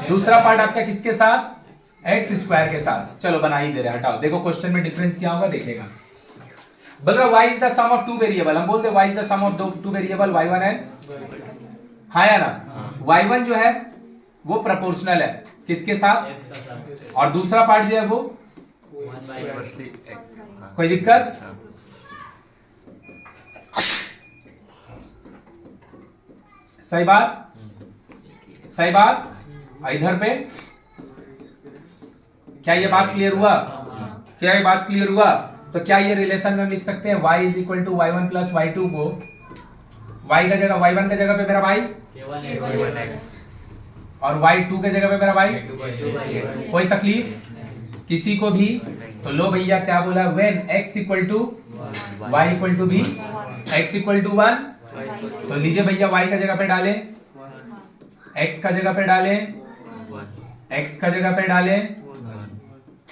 दूसरा पार्ट आपका किसके साथ? x स्क्वायर के साथ। चलो बना ही दे रहे, हटाओ। देखो क्वेश्चन में डिफरेंस क्या होगा देखेगा। बोल रहा y is the sum of two variable, हम बोलते y is the sum of two variable y1 and हाँ या ना। y1 जो है वो प्रोपोर्शनल है किसके साथ? और दूसरा पार्ट जो है वो कोई दिक्कत? सही बात, सही बात। इधर पे क्या ये बात क्लियर हुआ? क्या ये बात क्लियर हुआ? तो क्या ये रिलेशन में लिख सकते हैं y is equal to y1 plus y2 को y का जगह y1 का जगह पे मेरा y और y2 के जगह पे मेरा y। कोई तकलीफ किसी को भी? तो लो भैया क्या बोला, when x equal to y equal to b, x equal to 1। तो लीजिए भैया y का जगह पे डालें, x का जगह पे डालें, x का जगह पे डालें,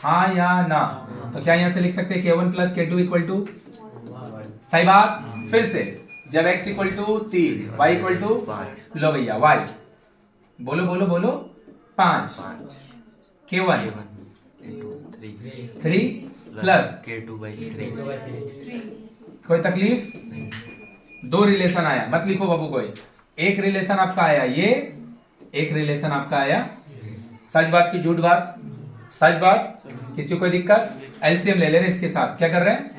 हाँ या ना। तो क्या यहां से लिख सकते हैं k1 plus k2 equal to, सही बात। फिर से जब x equal to 3 y equal to, लो भैया y बोलो बोलो बोलो 5 k1 3 प्लस कोई तकलीफ? दो रिलेशन आया, मत लिखो बाबू कोई। एक रिलेशन आपका आया ये, एक रिलेशन आपका आया। सच बात की झूठ बात? सच बात। किसी को कोई दिक्कत? एलसीएम ले ले रहे इसके साथ। क्या कर रहे हैं?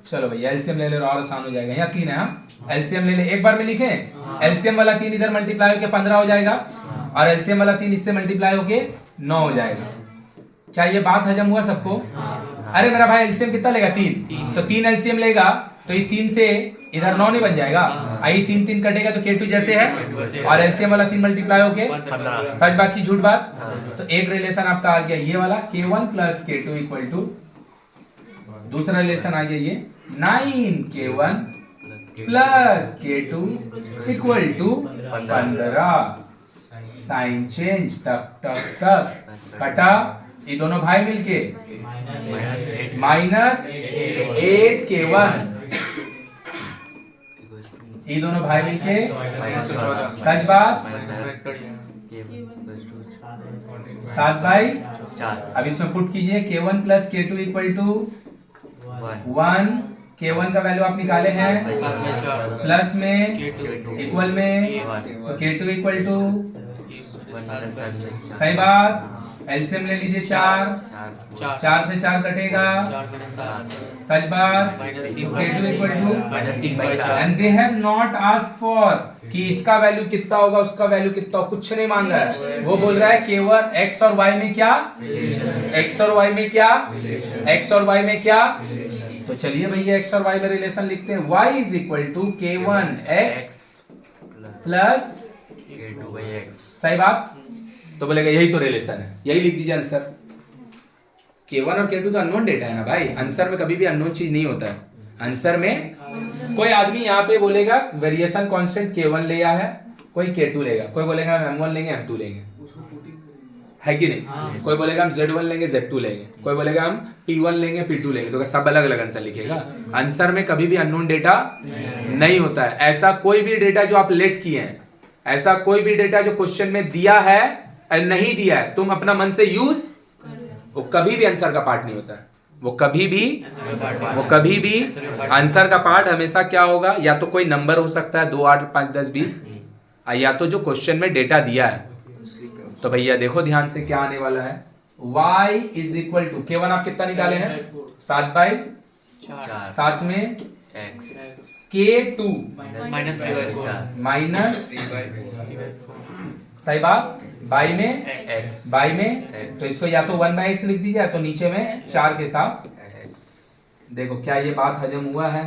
चलो भैया एलसीएम ले ले और आसान हो जाएगा। यहाँ 3 है, हम एलसीएम ले ले, एक बार में लिखे। एलसीएम वाला 3 इधर मल्टीप्लाई होके 15 हो जाएगा और एलसीएम वाला 3 इससे मल्टीप्लाई होके 9 हो जाएगा। क्या ये बात हजम हुआ सबको? अरे मेरा भाई एलसीएम कितना लेगा? 3। तो 3 एलसीएम लेगा तो ये 3 से इधर 9 नहीं बन जाएगा? आई 3 3 कटेगा तो k2 जैसे है और एलसीएम वाला 3 मल्टीप्लाई होके 15। सच बात की झूठ बात? तो एक रिलेशन आपका आ गया ये वाला k1 plus k2 equal to, दूसरा रिलेशन आ गया ये 9k1 plus k2 equal to 15। Sign change, टक टक टक कटा, ये दोनों भाई मिलके -8k1, ये दोनों भाई मिलके सच बात 7 बाई 4। अब इसमें पुट कीजिए k1 plus k2 equal to 1। k1 का वैल्यू आप निकाले हैं प्लस में इक्वल में, तो k2 इक्वल टू, सही बात। एलसीएम ले लीजिए 4 से 4 कटेगा, सच बात। k2 equal to, and they have not asked for कि इसका वैल्यू कितना होगा उसका वैल्यू कितना हो, कुछ नहीं मांग रहा है। वो बोल रहा है केवल x और y में क्या, x और y में क्या, x और y में क्या। तो चलिए भैया x और y में रिलेशन लिखते हैं। y is equal to k1x plus k2x, सही बात। तो बोलेगा यही तो रिलेशन है, यही लिख दीजिए आंसर। k1 और k2 तो अननोन डेटा है ना भाई, आंसर में कभी भी अननोन चीज नहीं होता है। आंसर में कोई आदमी यहाँ पे बोलेगा वेरिएशन कांस्टेंट k1 ले आया है, कोई k2 लेगा, कोई बोलेगा हम m1 लेंगे m2 लेंगे, है कि नहीं? कोई बोलेगा हम z1 लेंगे z2 लेंगे, कोई बोलेगा हम p1 लेंगे p2 लेंगे। तो सब अलग अलग आंसर लिखेगा। आंसर में कभी भी अननोन डेटा नहीं होता है। ऐसा कोई भी डेटा जो आप लेट किए हैं, ऐसा कोई भी डेटा जो क्वेश्चन में दिया है नहीं दिया है, तुम अपना मन से यूज, वो कभी भी आंसर का पार्ट नहीं होता है। वो कभी भी आंसर का पार्ट हमेशा क्या होगा, या तो कोई नंबर हो सकता है 2, 8, 5, 10, 20, या तो जो क्वेश्चन में डेटा दिया है। तो भैया देखो ध्यान से क्या आने वाला है, y is equal to K1 आप कितना निकाले हैं 7/4, साथ में x K2 माइनस सही बात बाई में, तो इसको या तो 1/x लिख दीजिए या तो नीचे में 4 के साथ। देखो क्या ये बात हजम हुआ है,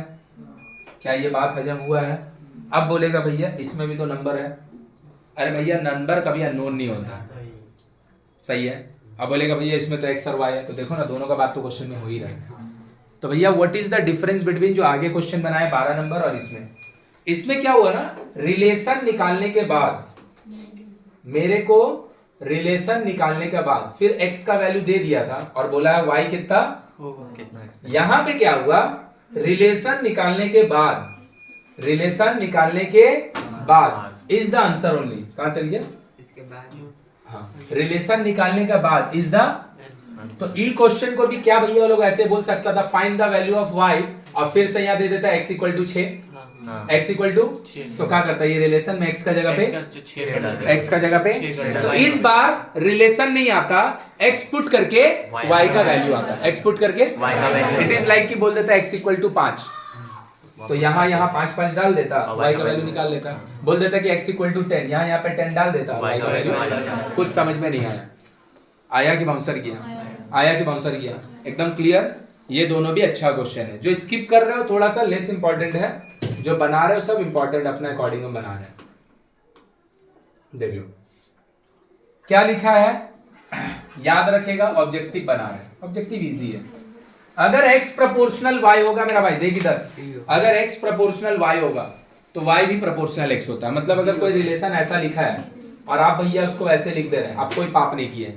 क्या ये बात हजम हुआ है? अब बोलेगा भैया इसमें भी तो नंबर है। अरे भैया नंबर कभी अननोन नहीं होता, सही है। अब बोलेगा भैया इसमें तो x और y है, तो देखो ना दोनों का बात तो क्वेश्चन में हो ही रहा है। तो भैया what is the difference between जो आगे क्वेश्चन बनाए 12 नंबर और इसमें क्या हुआ ना, रिलेशन निकालने के बाद मेरे को रिलेशन निकालने के बाद फिर x का वैल्यू दे दिया था और बोला है y कितना, यहां पे क्या हुआ, रिलेशन निकालने के बाद इज द आंसर ओनली। कहां चल गया, इसके बाद हाँ रिलेशन निकालने के बाद इज द, तो ई क्वेश्चन को भी क्या भैया लोग ऐसे बोल सकता था, find the value of y और फिर से यहाँ दे देता है x equal to 6, x equal to, तो क्या करता है ये रिलेशन में x का जगह पे, x का जगह पे, तो इस बार रिलेशन नहीं आता, x पुट करके y का वैल्यू आता है, x पुट करके इट इज लाइक कि बोल देता है x इक्वल टू 5, तो यहाँ 5 डाल देता, y का वैल्यू निकाल लेता, बोल देता कि x इक्वल टू 10, यहाँ पे 10 डाल देता, y का वैल्यू। कुछ समझ में नहीं आया कि बाउंसर किया, एकदम क्लियर। ये दोनों भी अच्छा क्वेश्चन है, जो स्किप कर रहे हो थोड़ा सा लेस इंपॉर्टेंट है, जो बना रहे हो सब इंपॉर्टेंट अपने अकॉर्डिंग में बना रहे हैं। देख लो क्या लिखा है, याद रखेगा, ऑब्जेक्टिव बना रहे हैं, ऑब्जेक्टिव इजी है। अगर x प्रोपोर्शनल y होगा मेरा भाई, देख इधर, अगर x प्रोपोर्शनल y होगा तो y भी प्रोपोर्शनल x होता है। मतलब अगर कोई रिलेशन ऐसा लिखा है और आप भैया उसको ऐसे लिख दे रहे हैं, आप कोई पाप नहीं किए।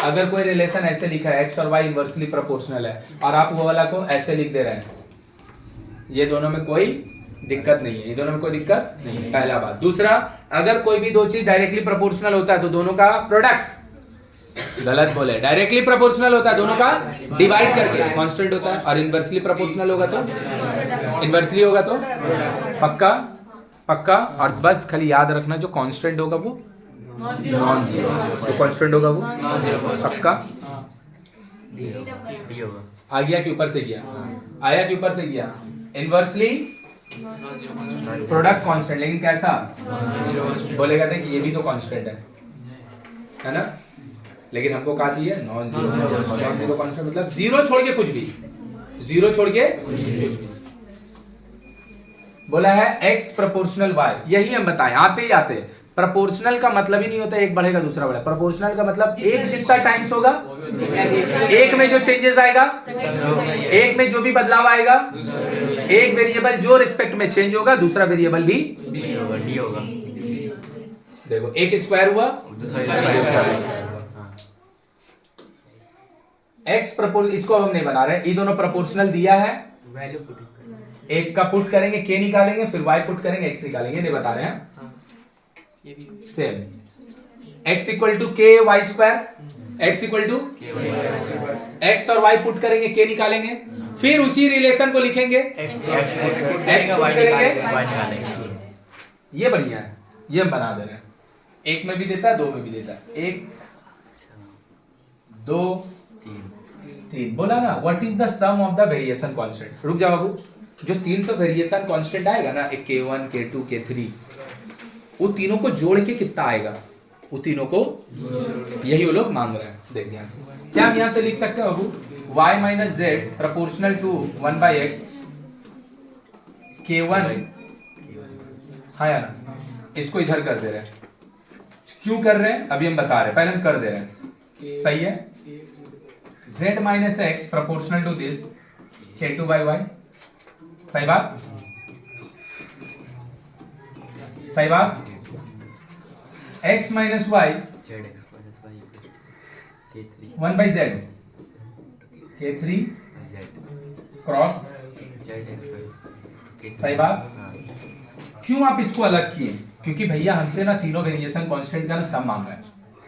अगर कोई रिलेशन ऐसे लिखा है x और y इनवर्सली प्रोपोर्शनल है और आप वो वाला को ऐसे लिख दे रहे हैं, ये दोनों में कोई दिक्कत नहीं है, ये दोनों में कोई दिक्कत नहीं है, पहला बात। दूसरा, अगर कोई भी दो चीज डायरेक्टली प्रोपोर्शनल होता है तो दोनों का प्रोडक्ट, गलत बोले, डायरेक्टली प्रोपोर्शनल होता है दोनों का डिवाइड करके कांस्टेंट होता है, और इनवर्सली प्रोपोर्शनल होगा तो इनवर्सली होगा तो पक्का। और बस खाली याद रखना जो कांस्टेंट होगा वो नॉन जीरो, जो कांस्टेंट होगा वो पक्का। आ गया कि ऊपर से गया, आया कि ऊपर से गया, इनवर्सली प्रोडक्ट कांस्टेंट, लेकिन कैसा बोलेगा था कि ये भी तो कांस्टेंट है ना, लेकिन हमको क्या चाहिए, नॉन जीरो कांस्टेंट, मतलब जीरो छोड़ के कुछ भी, जीरो छोड़ के कुछ भी। बोला है x प्रोपोर्शनल y, यही हम बताएं आते प्रोपोर्शनल का मतलब ही नहीं होता एक बढ़ेगा दूसरा बढ़ेगा, प्रोपोर्शनल का मतलब एक जितना टाइम्स होगा, एक में जो चेंजेस आएगा, एक में जो भी बदलाव आएगा, एक वेरिएबल जो रिस्पेक्ट में चेंज होगा दूसरा वेरिएबल भी डी होगा। देखो एक स्क्वायर हुआ, x प्रोपोर्शनल, इसको हम नहीं बना रहे, ये दोनों प्रोपोर्शनल दिया है, वैल्यू पुट एक का पुट करेंगे k निकालेंगे, फिर y पुट करेंगे x निकालेंगे, नहीं बता रहे हैं, ये भी same x equal to k y square, x equal to x और y पुट करेंगे, k निकालेंगे, फिर उसी रिलेशन को लिखेंगे, x पुट करेंगे, ये बढ़िया है, ये हम बना दे रहे हैं, एक में भी देता है, दो में भी देता है, एक दो तीन। बोला ना what is the sum of the variation constant. रुक जाओ बाबू, जो तीन तो वेरिएशन कांस्टेंट आएगा ना, एक k1 k2 k3, वो तीनों को जोड़ के कितना आएगा, वो तीनों को, यही वो लोग मांग रहे हैं। देख ध्यान से, क्या हम यहां से लिख सकते हैं बाबू, y minus Z proportional to 1/x k1, हाँ या ना, इसको इधर कर दे रहे हैं, क्यों कर रहे हैं अभी हम बता रहे हैं, पहले हम कर दे रहे हैं, सही है। z minus X proportional to this k2/y, सही बात, सही बात। x minus Y 1/z k3 cross, सही बात। क्यों आप इसको अलग किए, क्योंकि भैया हमसे ना तीनों वेरिएशन कांस्टेंट का ना सम मांगा है।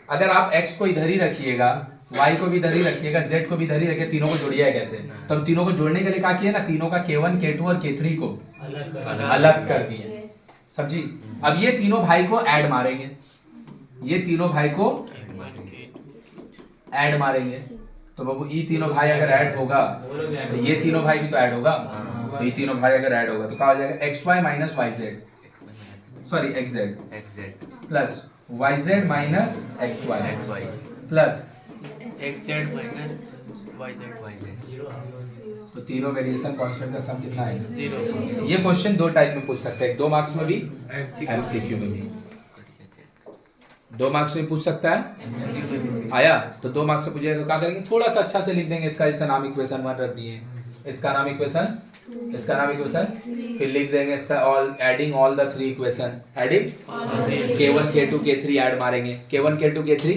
अगर आप x को इधर ही रखिएगा y को भी इधर ही रखिएगा, z को भी इधर ही रखिए, तीनों को जोड़िए कैसे। तो हम तीनों को जोड़ने के लिए क्या किया ना, तीनों का k1 k2 और k3 को अलग कर दिए, समझी। अब ये तीनों भाई को ऐड मारेंगे, ये तीनों भाई को ऐड मारेंगे, तो बाबू ये तीनों भाई अगर ऐड होगा तो ये तीनों भाई भी तो ऐड होगा, तो ये तीनों भाई अगर ऐड होगा तो क्या हो जाएगा, xy minus yz, sorry xz plus yz minus xy plus XZ minus YZ तो तीनों वेरिएशन कांस्टेंट का सम कितना आएगा, 0। ये क्वेश्चन दो टाइप में पूछ सकते हैं, 2 मार्क्स में भी, एमसीक्यू में भी। 2 मार्क्स में पूछ सकता है, आया तो 2 मार्क्स में पूछेगा तो क्या करेंगे, थोड़ा सा अच्छा से लिख देंगे, इसका जैसे नाम इक्वेशन 1 रख दिए, इसका नाम इक्वेशन, इसका नाम इक्वेशन, फिर लिख देंगे all adding all the 3 equation, adding k1 k2 k3 add मारेंगे, k1 k2 k3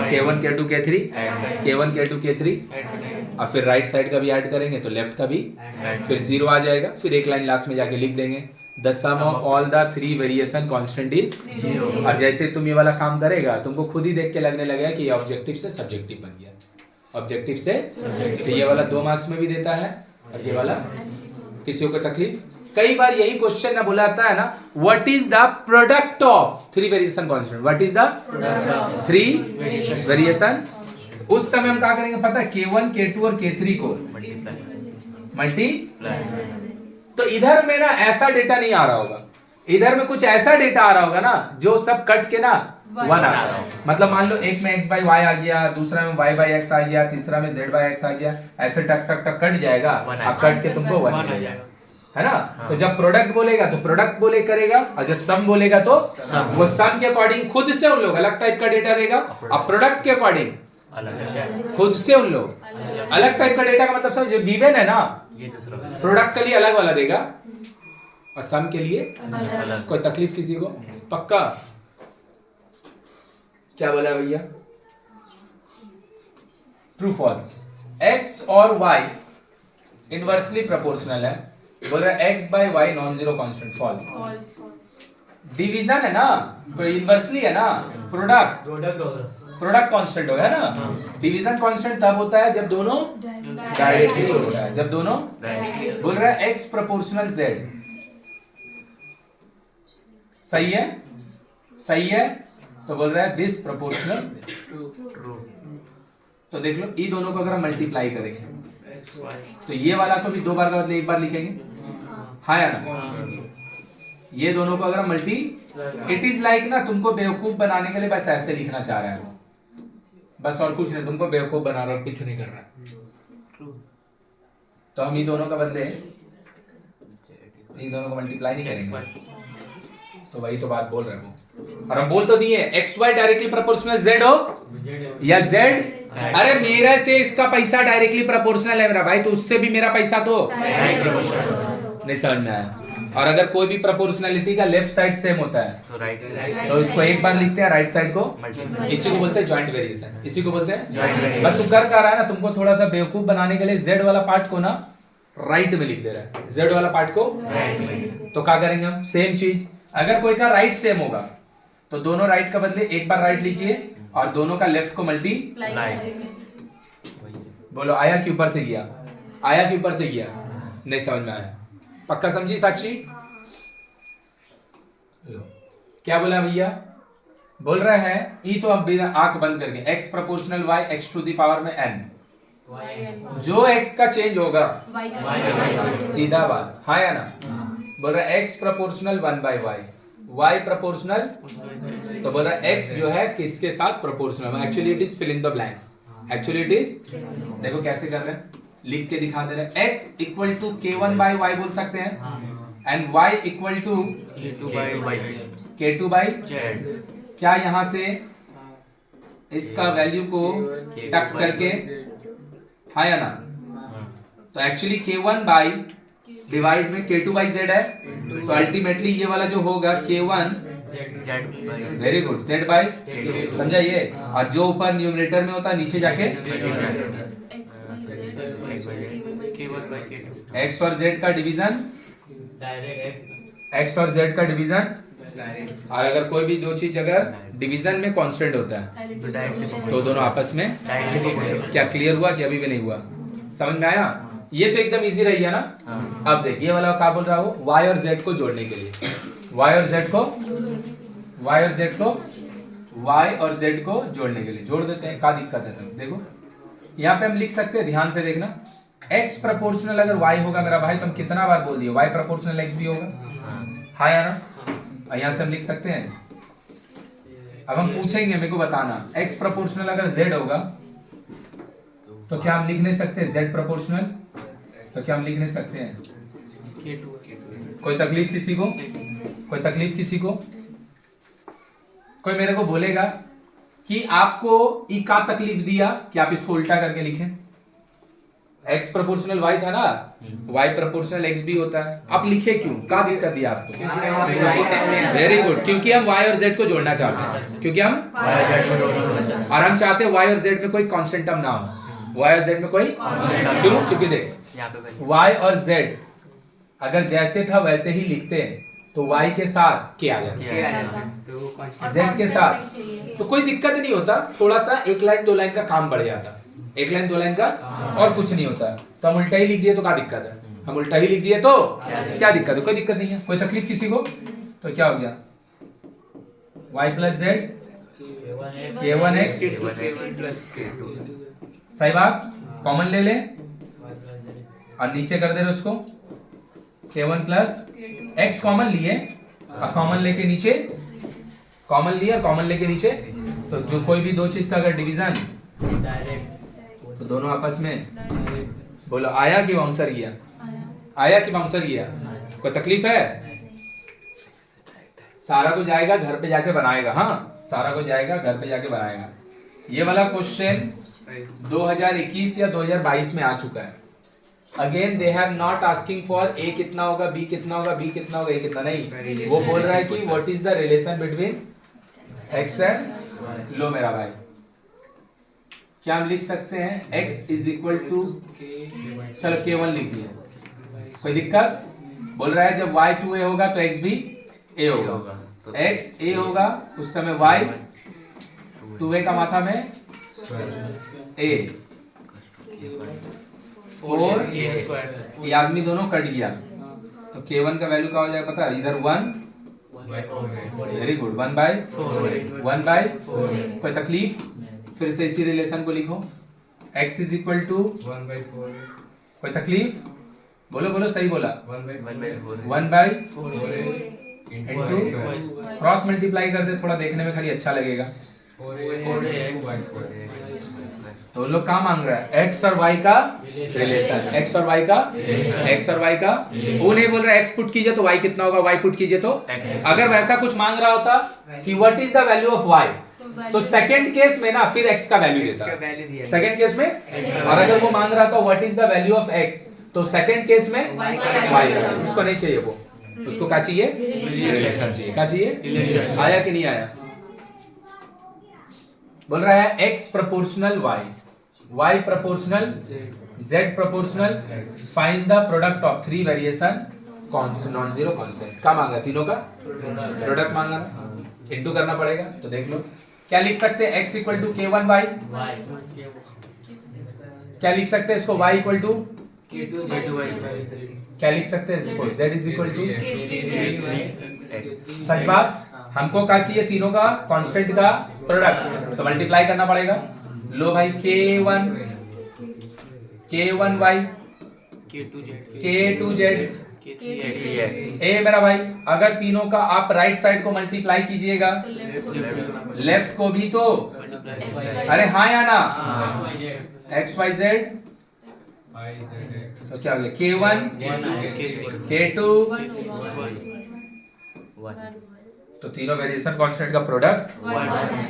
k1 k2 k3 k1 k2 k3 और फिर राइट साइड का भी ऐड करेंगे तो लेफ्ट का भी, फिर 0 आ जाएगा, फिर एक लाइन लास्ट में जाके लिख देंगे the sum of all the 3 variation constant is 0। और जैसे तुम ये वाला काम करेगा तुमको खुद ही देख के लगने लगेगा कि ये ऑब्जेक्टिव से सब्जेक्टिव बन गया, ऑब्जेक्टिव से तो ये वाला 2 मार्क्स में भी देता है और ये वाला किसी को तकलीफ। कई बार यही क्वेश्चन ना बुलाता है ना, what is the product of 3 variation constant, what is the 3 variation. उस समय हम क्या करेंगे पता है, k1 k2 और k3 को मल्टीप्लाई, तो इधर में ना ऐसा डेटा नहीं आ रहा होगा, इधर में कुछ ऐसा डेटा आ रहा होगा ना जो सब कट के ना 1 आता है, मतलब मान लो एक में x by y आ गया, दूसरा में y by x आ गया, तीसरा में z by x आ गया, ऐसे टक टक टक कट जाएगा, अब कट के तुमको 1 आ जाएगा, है ना। तो जब प्रोडक्ट बोलेगा तो प्रोडक्ट बोले करेगा, और जब सम बोलेगा तो वो सम के अकॉर्डिंग खुद से उन लोग अलग टाइप का डेटा देगा, और प्रोडक्ट के अकॉर्डिंग खुद से उन लोग अलग टाइप का डेटा का मतलब सब जो गिवन है ना, प्रोडक्ट के लिए अलग वाला देगा और सम के लिए कोई तकलीफ किसी को, पक्का। क्या बोला भैया, ट्रू फॉल्स, x और y इनवर्सली प्रोपोर्शनल है, बोल रहा है x by y non zero constant, false. Division है ना तो इनवर्सली है ना, प्रोडक्ट कांस्टेंट होगा ना, डिवीजन कांस्टेंट तब होता है जब दोनों डायरेक्टली होता है, जब दोनों बोल रहा है x प्रोपोर्शनल z, सही है, सही है, तो बोल रहा है दिस प्रोपोर्शनल ट्रू। तो देख लो ये दोनों को अगर हम मल्टीप्लाई करेंगे तो ये वाला को भी 2 बार का बदले 1 बार लिखेंगे, हाँ या ना। ये दोनों को अगर हम मल्टी, इट इज लाइक ना तुमको बेवकूफ बनाने के लिए बस ऐसे लिखना चाह रहा है वो, बस और कुछ नहीं, तुमको बेवकूफ बना रहा है, कुछ नहीं कर रहा है। तो हम ये दोनों का बदले ये दोनों को मल्टीप्लाई नहीं करेंगे, तो वही तो बात बोल रहे हैं वो, और हम बोल तो दिए xy डायरेक्टली प्रोपोर्शनल z हो या z, अरे मेरे से इसका पैसा डायरेक्टली प्रोपोर्शनल है मेरा भाई, तो उससे भी मेरा पैसा तो नहीं, समझ में आया। और अगर कोई भी प्रोपोर्शनलिटी का लेफ्ट साइड सेम होता है तो इसको एक बार लिखते हैं, राइट साइड को, इसी को बोलते हैं जॉइंट वेरिएशन, इसी को बोलते हैं। बस तुम कर रहा है ना, तुमको थोड़ा सा बेवकूफ बनाने के लिए z वाला पार्ट को ना राइट में लिख दे रहा है, z वाला पार्ट को राइट में, तो क्या करेंगे हम, सेम चीज, अगर कोई का राइट सेम होगा तो दोनों राइट का बदले एक बार राइट लिखिए और दोनों का लेफ्ट को मल्टीप्लाई, बोलो आया कि ऊपर से गया, आया कि ऊपर से गया, नहीं समझ में आया, पक्का समझी साक्षी। क्या बोला भैया, बोल रहा है ई तो अब बिना आंख बंद करके x proportional y x to the power में n, जो x का चेंज होगा सीधा बात, हाँ या ना। बोल रहा है x proportional 1 by y, y proportional, तो बोल रहा है x जो है किसके साथ proportional, actually it is fill in the blanks, actually it is, देखो कैसे कर रहे हैं, लिख के दिखा दे रहे हैं, x equal to k1 by y बोल सकते हैं, and y equal to k2 by z। क्या यहाँ से इसका वैल्यू को टक करके, हाँ या ना, तो एक्चुअली k1 by डिवाइड में k2 by z है, तो अल्टीमेटली ये वाला जो होगा k1, very good, z by, समझा ये, और जो ऊपर न्यूमरेटर में होता है नीचे जाके x और z का डिवीजन, x और z का डिवीजन और अगर कोई भी दो चीज अगर डिवीजन में कांस्टेंट होता है तो दोनों आपस में क्या क्लियर हुआ कि अभी भी नहीं हुआ? समझ में आया? ये तो एकदम इजी रही है ना। अब देखिए ये वाला क्या बोल रहा हूँ, y और z को जोड़ने के लिए, y और z को जोड़ने के लिए जोड़ देते हैं। क्या दिक्कत है? तब देखो यहाँ पे हम लिख सकते हैं, ध्यान से देखना, x प्रोपोर्शनल अगर y होगा मेरा भाई, तो हम कितना बार बोल दिए y प्रोपोर्शनल x भी होगा, हाँ या ना? यहाँ से हम लिख सकते हैं। अब हम पूछेंगे, मेरे को बताना, x प्रोपोर्शनल अगर z होगा तो क्या हम लिख नहीं सकते z प्रोपोर्शनल? तो क्या हम लिख नहीं सकते हैं? कोई तकलीफ किसी को? कोई तकलीफ किसी को? कोई मेरे को बोलेगा कि आपको ई का तकलीफ दिया कि आप इसको उल्टा करके लिखें? x प्रोपोर्शनल y था ना, y प्रोपोर्शनल x भी होता है, आप लिखे क्यों? क्या दिक्कत दिया आपको? वेरी गुड, क्योंकि हम y और z को जोड़ना चाहते हैं, क्योंकि हम और हम चाहते हैं y और z में कोई कांस्टेंट टर्म ना हो, y और z में कोई, क्यों? क्योंकि देख y और z अगर जैसे था वैसे ही लिखते हैं तो y के साथ क्या आ जाता, z के साथ, तो कोई दिक्कत नहीं होता। थोड़ा सा एक लाइन दो लाइन का काम बढ़ जाता, एक लाइन दो लाइन का, और कुछ नहीं होता। तो हम उल्टा ही लिख दिए तो क्या दिक्कत है? हम उल्टा ही लिख दिए तो क्या दिक्कत है? कोई दिक्कत नहीं है। कोई तकलीफ किसी को? तो क्या हो गया, y प्लस जेड k1x, सही बात, कॉमन ले ले और नीचे कर दे रहे उसको, k1 प्लस x कॉमन लिए और कॉमन लेके नीचे, कॉमन लिए और कॉमन लेके नीचे, तो जो कोई भी दो चीज का अगर डिवीजन तो दोनों आपस में, बोलो आया कि बाउंसर गया? आया कि बाउंसर गया? कोई तकलीफ है? सारा को जाएगा घर पे जाके बनाएगा, हाँ सारा को जाएगा घर पे जाके बनाएगा। ये वाला क्वेश्चन 2021 या 2022 में आ चुका है। Again they have not asking for a कितना होगा, बी कितना होगा, बी कितना होगा, ए कितना, नहीं, वो बोल रहा है कि what is the relation between x and, लो मेरा भाई, क्या हम लिख सकते हैं x इज इक्वल टू, चलो k1 लिख दिया, कोई दिक्कत? बोल रहा है जब y 2a होगा तो x भी a होगा, तो x a होगा उस समय y 2a का माथा में a, और ये आदमी दोनों कट गया तो k1 का वैल्यू क्या हो जाएगा पता है? इधर 1, वेरी गुड, 1/4, कोई तकलीफ? फिर से इसी रिलेशन को लिखो, x इज इक्वल टू 1/4, कोई तकलीफ? बोलो बोलो, सही बोला, 1/4 इंटू क्रॉस मल्टीप्लाई कर दे, थोड़ा देखने में खाली अच्छा लगेगा। तो लोग क्या मांग रहा है? x और y का रिलेशन, x और y का, x और y का, वो नहीं बोल रहा है x पुट कीजिए तो y कितना होगा, y पुट कीजिए तो, अगर वैसा कुछ मांग रहा होता कि what is the value of y, तो सेकंड केस में ना फिर x का वैल्यू देता, सेकंड केस में, और अगर वो मांग रहा था what is the value of x, तो सेकंड केस में y का, उसको नहीं चाहिए, वो उसको क्या चाहिए? रिलेशन चाहिए। क्या चाहिए? आया कि नहीं आया? बोल रहा है x proportional y, y proportional z proportional, find the product of three variation non zero constant. क्या मांगा? तीनों का प्रोडक्ट मांगा ना, इंटू करना पड़ेगा। तो देख लो क्या लिख सकते हैं, x इक्वल टू k1y, क्या लिख सकते हैं इसको, y इक्वल टू k2z, क्या लिख सकते हैं इसको, z इज इक्वल टू, सच बात, हमको क्या चाहिए? तीनों का कांस्टेंट का प्रोडक्ट, तो मल्टीप्लाई करना पड़ेगा। लो भाई k1y, k2z, ए मेरा भाई, अगर तीनों का आप राइट साइड को मल्टीप्लाई कीजिएगा, लेफ्ट को भी, तो अरे हाँ या ना, xyz, तो क्या हो गया? k1 k2, तो तीनों वेरिएशन कांस्टेंट का प्रोडक्ट,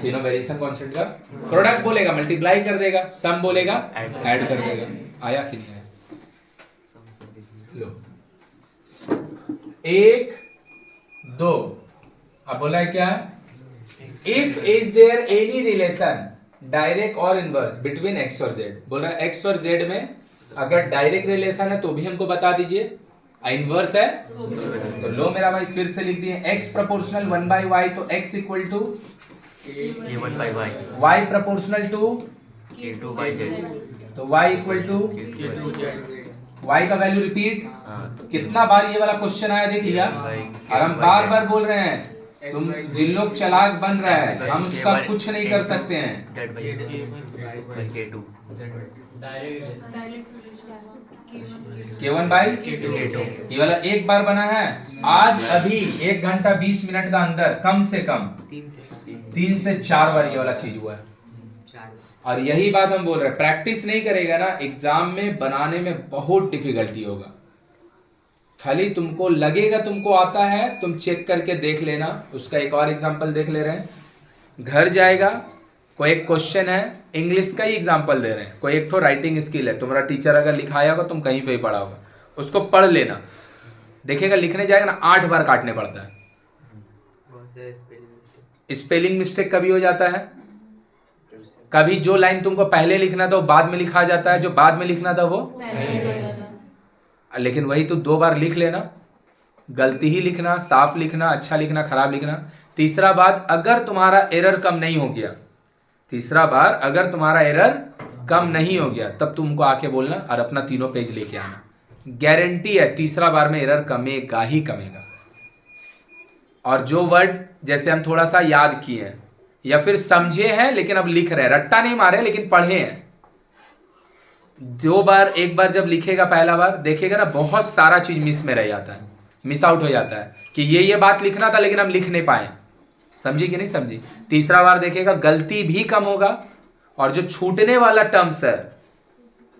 तीनों वेरिएशन कांस्टेंट का प्रोडक्ट बोलेगा, मल्टीप्लाई कर देगा, सम बोलेगा, ऐड कर देगा। आया कि नहीं आया? लो 1 2, अब बोला है क्या? If is there any relation direct और इनवर्स बिटवीन x और z, बोल रहा है x और z में अगर डायरेक्ट रिलेशन है तो भी हमको बता दीजिए, इनवर्स है तो लो मेरा भाई फिर से लिख दिए x प्रोपोर्शनल 1/y तो x equal to A1 by Y, y proportional to A2 by Z, तो y equal to A2 by Z. y का वैल्यू रिपीट हाँ, कितना बार ये वाला क्वेश्चन आया देख लिया और हम बार बार बोल रहे हैं तुम जिन लोग चालाक बन रहा है हम उसका कुछ नहीं कर सकते हैं Z by K2. K1 by K2. ये वाला एक बार बना है आज अभी 1 घंटा 20 मिनट का अंदर कम से कम 3 से 4 बार ये वाला चीज हुआ है और यही बात हम बोल रहे हैं प्रैक्टिस नहीं करेगा ना एग्जाम में बनाने में बहुत डिफिकल्टी होगा खाली तुमको लगेगा तुमको आता है तुम चेक करके देख लेना उसका एक और एग्जांपल देख ले रहे हैं घर जाएगा कोई एक क्वेश्चन है इंग्लिश का ही एग्जांपल दे रहे हैं कोई एक तो राइटिंग स्किल है तुम्हारा टीचर अगर लिखाया होगा तुम कहीं पे ही पढ़ा होगा उसको पढ़ लेना देखेगा लिखने जाएगा ना 8 बार काटने पड़ता है स्पेलिंग मिस्टेक कभी हो जाता है कभी जो लाइन तुमको पहले लिखना था वो बाद में लिखा जाता है जो बाद में लिखना था वो लेकिन वही तो 2 बार लिख लेना गलती ही लिखना साफ लिखना अच्छा लिखना खराब लिखना तीसरा बात अगर तुम्हारा एरर कम नहीं हो गया तीसरा बार अगर तुम्हारा एरर कम नहीं हो गया तब तुमको आके बोलना और अपना 3 पेज लेके आना गारंटी है तीसरा बार में एरर कमेगा ही कमेगा और जो वर्ड जैसे हम थोड़ा सा याद किए हैं या फिर समझे हैं लेकिन अब लिख रहे हैं रट्टा नहीं मारे लेकिन पढ़े हैं 2 बार एक बार जब लिखेगा पहला बार देखेगा ना बहुत सारा चीज मिस में रह जाता है मिस आउट हो जाता है कि ये बात लिखना था लेकिन हम लिख नहीं पाए समझी कि नहीं समझी तीसरा बार देखेगा गलती भी कम होगा और जो छूटने वाला टर्म्स है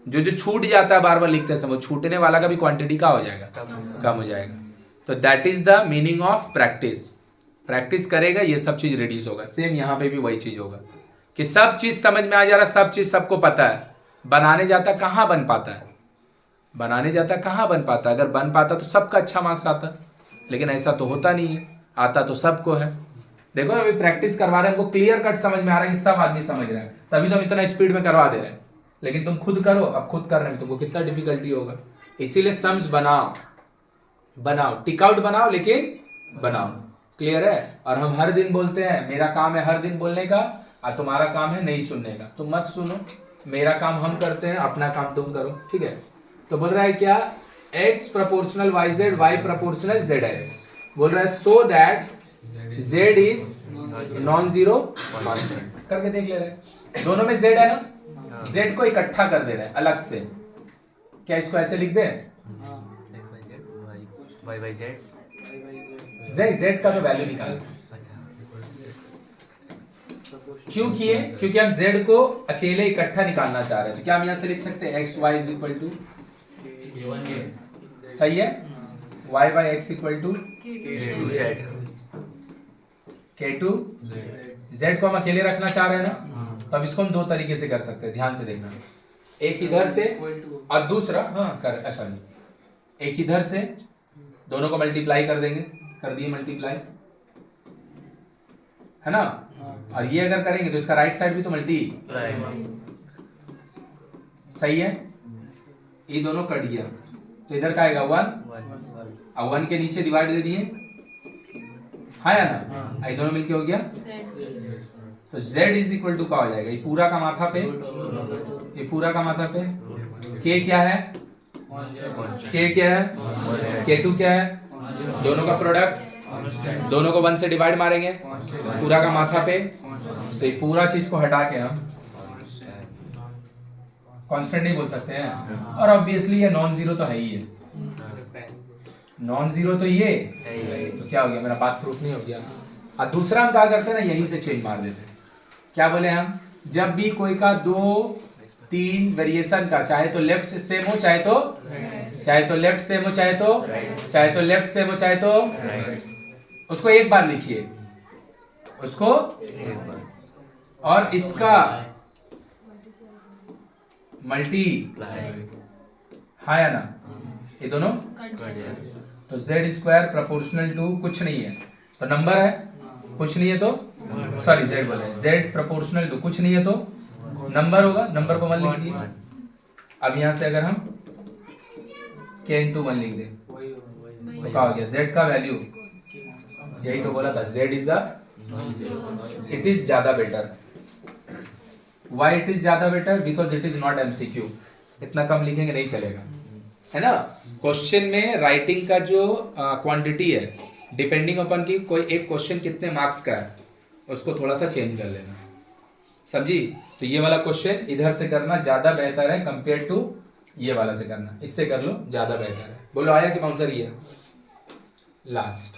जो छूट जाता है बार बार लिखते समय छूटने वाला का भी क्वांटिटी का हो जाएगा कम हो जाएगा तो that is the meaning of practice practice करेगा ये सब चीज रिड्यूस होगा सेम यहाँ पे भी वही चीज होगा कि सब चीज समझ में आ जा रहा सब चीज सबको पता है बनाने जाता कहाँ बन पाता है बनाने जाता कहाँ बन पाता अगर बन पाता तो सबका अच्छा मार्क्स आता लेकिन ऐसा तो होता नहीं है आता तो सबको है देखो अभी प्रैक्टिस करवा रहे हैं हमको क्लियर कट समझ में आ रहा है कि सब आदमी समझ रहे हैं तभी तो हम इतना स्पीड में करवा दे रहे हैं लेकिन तुम खुद करो अब खुद करने में तुमको कितना डिफिकल्टी होगा इसीलिए सम्स बनाओ टिकआउट बनाओ लेकिन बनाओ क्लियर है और हम हर दिन बोलते हैं मेरा काम है हर दिन बोलने का और तुम्हारा काम है नहीं सुनने का तुम मत सुनो मेरा काम हम करते हैं अपना काम तुम करो ठीक है तो बोल रहा है क्या x proportional yz y proportional zx बोल रहा है so that z is non zero constant करके देख ले रहे हैं दोनों में z है ना z को इकट्ठा कर दे रहे हैं अलग से क्या इसको ऐसे लिख दें Y by Z. z का जो वैल्यू निकाल क्यों किए क्योंकि हम z को अकेले इकट्ठा निकालना चाह रहे हैं तो क्या हम यहाँ से लिख सकते हैं X Y is equal to सही है y by X equal to K2 z को हम अकेले रखना चाह रहे हैं ना तो अब इसको हम 2 तरीके से कर सकते हैं ध्यान से देखना एक इधर से और दूसरा एक इधर से दोनों को मल्टीप्लाई कर देंगे कर दिए मल्टीप्लाई है ना और ये अगर करेंगे तो इसका राइट साइड भी तो मल्टी सही है ये दोनों कट गया तो इधर का आएगा 1 और 1 के नीचे डिवाइड दे दिए हाँ या ना ये दोनों मिलके हो गया तो z इज इक्वल टू का हो जाएगा ये पूरा का माथा पे k क्या है k क्या है k2 क्या है दोनों का प्रोडक्ट दोनों को 1 से डिवाइड मारेंगे पूरा का माथा पे तो ये पूरा चीज को हटा के हम कांस्टेंट नहीं बोल सकते हैं और ऑब्वियसली ये नॉन जीरो तो है ही है नॉन जीरो तो ये तो क्या हो गया मेरा बात प्रूफ नहीं हो गया और दूसरा हम क्या करते हैं ना यहीं से चेंज मार देते हैं क्या बोले हम जब भी कोई का 2-3 वेरिएशन का चाहे तो लेफ्ट सेम हो चाहे तो लेफ्ट सेम हो चाहे तो लेफ्ट सेम हो चाहे तो उसको एक बार लिखिए उसको और इसका मल्टी हाँ या ना ये दोनों तो z² प्रोपोर्शनल टू कुछ नहीं है तो नंबर है कुछ नहीं है तो सॉरी z बोले z प्रोपोर्शनल टू कुछ नहीं है तो नंबर होगा नंबर को 1 लिख दिए अब यहां से अगर हम k into 1 लिख दें तो क्या हो गया, z का वैल्यू, यही तो बोला था, z is a, it is ज्यादा बेटर। व्हाई इट इज ज्यादा better? Because it is not MCQ. इतना कम लिखेंगे नहीं चलेगा, है ना। क्वेश्चन में राइटिंग का जो क्वांटिटी है, डिपेंडिंग अपॉन कि कोई एक क्वेश्चन कितने मार्क्स का है, उसको थोड़ा सा चेंज कर लेना, समझी। तो ये वाला क्वेश्चन इधर से करना ज्यादा बेहतर है कंपेयर टू ये वाला से करना, इससे कर लो ज्यादा बेहतर है। बोलो आया कि बाउंसर? ये last,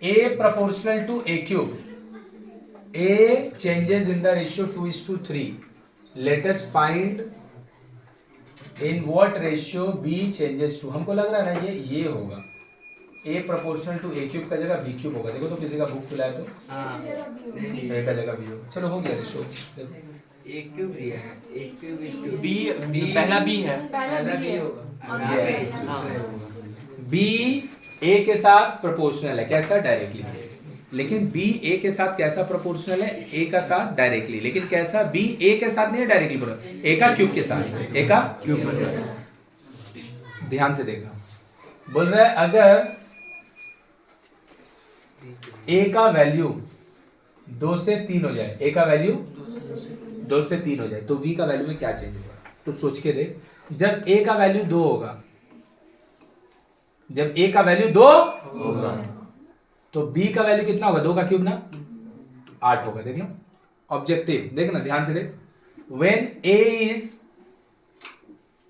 a proportional to a cube, a changes in the ratio 2:3, let us find in what ratio b changes to। हमको लग रहा है ना ये होगा, a proportional to a cube का जगह b cube होगा। देखो तो किसी का बुक खुला है तो a का जगह b होगा। चलो हो गया रेशियो, एक क्यूब दिया है, एक क्यूब इस क्यूब बी पहला बी है, पहला भी होगा। b a के साथ प्रोपोर्शनल है, कैसा? डायरेक्टली। लेकिन b a के साथ कैसा प्रोपोर्शनल है? a का साथ डायरेक्टली। लेकिन कैसा? b a के साथ नहीं है डायरेक्टली, a का क्यूब के साथ, a का क्यूब के साथ। ध्यान से देखना, बोल रहा है अगर a का वैल्यू 2 से 3 हो जाए, a का वैल्यू 2 से 3 हो जाए, तो v का वैल्यू में क्या चेंज होगा? तो सोच के देख, जब a का वैल्यू 2 होगा, जब a का वैल्यू 2 होगा तो b का वैल्यू कितना होगा? 2 का क्यूब ना 8 होगा। देख लो ऑब्जेक्टिव, देखना ध्यान से देख। व्हेन a इज,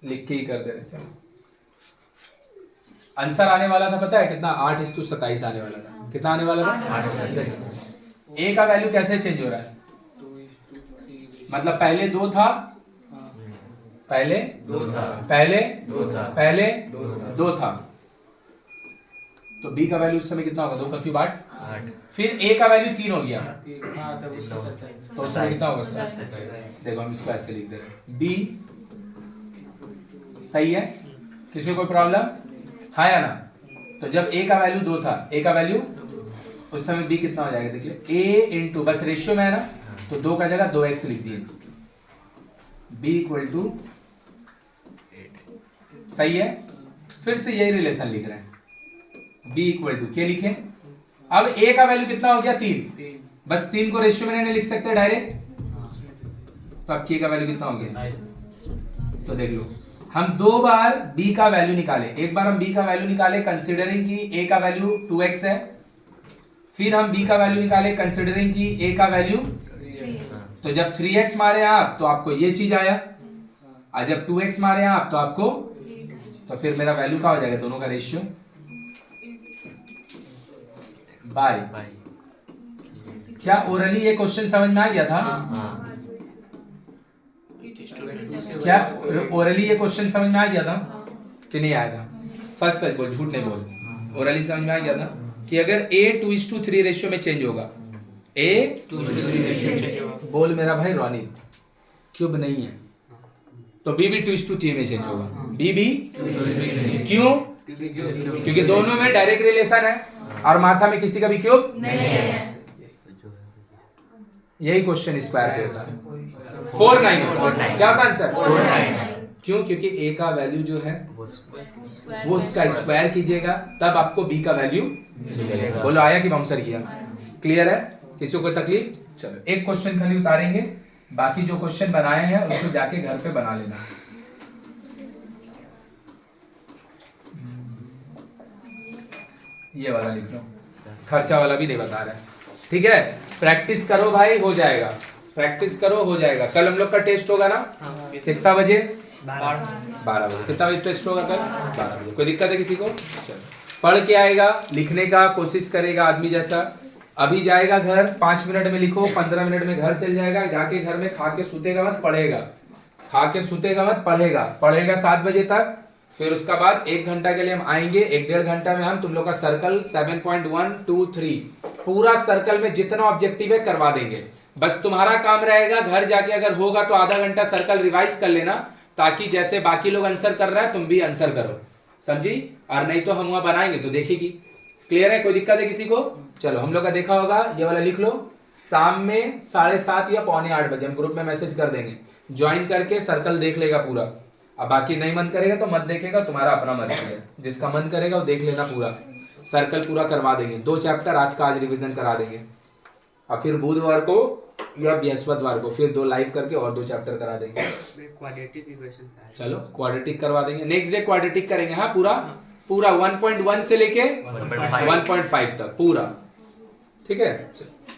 लिख के ही कर दे रहे, चलो आंसर आने वाला था पता है कितना? 8:27 आने वाला था। कितना आने वाला था? 8। a का वैल्यू कैसे चेंज हो रहा है? मतलब पहले 2 था, पहले 2 था, पहले 2 था, तो b का वैल्यू उस समय कितना होगा? 2 का क्यूब 8। फिर a का वैल्यू 3 हो गया, तब उसका 27। तो उस समय कितना होगा सर? देखो हम इसको ऐसे लिख दे रहे हैं, b सही है, किसी कोई प्रॉब्लम है या ना? तो जब a का वैल्यू 2 था, a का वैल्यू उस समय b कितना हो जाएगा? देख ले, a इंटू, बस रेशियो में है ना, तो 2 का जगह 2x लिख दिए, b इक्वल टू, सही है। फिर से यही रिलेशन लिख रहे हैं, b इक्वल टू क्या लिखे? अब a का वैल्यू कितना हो गया? 3। बस 3 को रेशियो में नहीं लिख सकते डायरेक्ट, तो अब k का वैल्यू कितना हो गया? तो देख लो, हम 2 बार b का वैल्यू निकाले। एक बार हम b का वैल्यू निकाले कंसिडरिंग कि a का वैल्यू 2x है, फिर हम b का वैल्यू निकाले कंसिडरिंग कि a का वैल्यू, तो जब 3x मारे आप तो आपको ये चीज आया, और जब 2x मारे आप तो आपको, तो फिर मेरा वैल्यू क्या हो जाएगा? दोनों का रेशियो बाय। क्या ओरली ये क्वेश्चन समझ में आ गया था? क्या ओरली ये क्वेश्चन समझ में आ गया था कि नहीं आया था? सच सच बोल, झूठ नहीं बोल। ओरली समझ में आ गया था कि अगर a 2:3 रेशियो में चेंज होगा, a 2:3 रेशियो में चेंज होगा, बोल मेरा भाई रोनित, क्यूब नहीं है तो b भी 2:3 में चेंज होगा, b भी, क्यों? क्योंकि दोनों में डायरेक्ट रिलेशन है और माथा में किसी का भी क्यूब नहीं है। यही क्वेश्चन स्क्वायर पे होता है। 4/9 क्या होता है आंसर? 4/9। क्यों? क्योंकि a का वैल्यू जो है वो उसका स्क्वायर कीजिएगा, तब आपको b का वैल्यू मिलेगा। बोलो आया कि बाउंसर किया? क्लियर है? किसी को कोई तकलीफ? चलो एक क्वेश्चन खाली उतारेंगे, बाकी जो क्वेश्चन बनाए हैं उसको जाके घर पे बना लेना। ये वाला लिख लो, खर्चा वाला भी नहीं बता रहा है, ठीक है। प्रैक्टिस करो भाई, हो जाएगा, प्रैक्टिस करो हो जाएगा। कल हम लोग का टेस्ट होगा ना, कितना बजे? 12 बजे। कितना बजे टेस्ट होगा कल? 12 बजे। कोई दिक्कत है किसी को? चलो पढ़ के आएगा, लिखने का कोशिश करेगा आदमी जैसा। अभी जाएगा घर, 5 मिनट में लिखो, 15 मिनट में घर चल जाएगा, जाके घर में खा के सूतेगा मत, पढ़ेगा, खा के सूतेगा मत, पढ़ेगा, पढ़ेगा 7 बजे तक। फिर उसका बाद 1 घंटा के लिए हम आएंगे, 1-1.5 घंटा में हम तुम लोग का सर्कल 7.123 पूरा सर्कल में जितना ऑब्जेक्टिव है करवा देंगे। बस तुम्हारा काम रहेगा घर जाके अगर होगा तो आधा घंटा सर्कल रिवाइज कर लेना, ताकि जैसे बाकी लोग आंसर कर रहा है तुम भी आंसर करो, समझी? और नहीं तो हम वहां बनाएंगे तो देखेगी। क्लियर है? कोई दिक्कत है किसी को? चलो हम लोग का देखा होगा, ये वाला लिख लो। शाम में 7:30 या 7:45 बजे हम ग्रुप में मैसेज कर देंगे, ज्वाइन करके सर्कल देख लेगा पूरा। अब बाकी नहीं मन करेगा तो मत देखेगा, तुम्हारा अपना मर्जी है। जिसका मन करेगा वो देख लेना पूरा, सर्कल पूरा करवा देंगे। 2 चैप्टर आज का आज रिवीजन करा देंगे, और फिर बुधवार को या बृहस्पतिवार को फिर 2 लाइव करके और 2 चैप्टर करा देंगे। क्वाड्रेटिक इक्वेशन का है। चलो क्वाड्रेटिक करवा देंगे, नेक्स्ट डे क्वाड्रेटिक करेंगे। हाँ पूरा पूरा 1.1 से लेके 1.5 तक पूरा, ठीक है। चलो।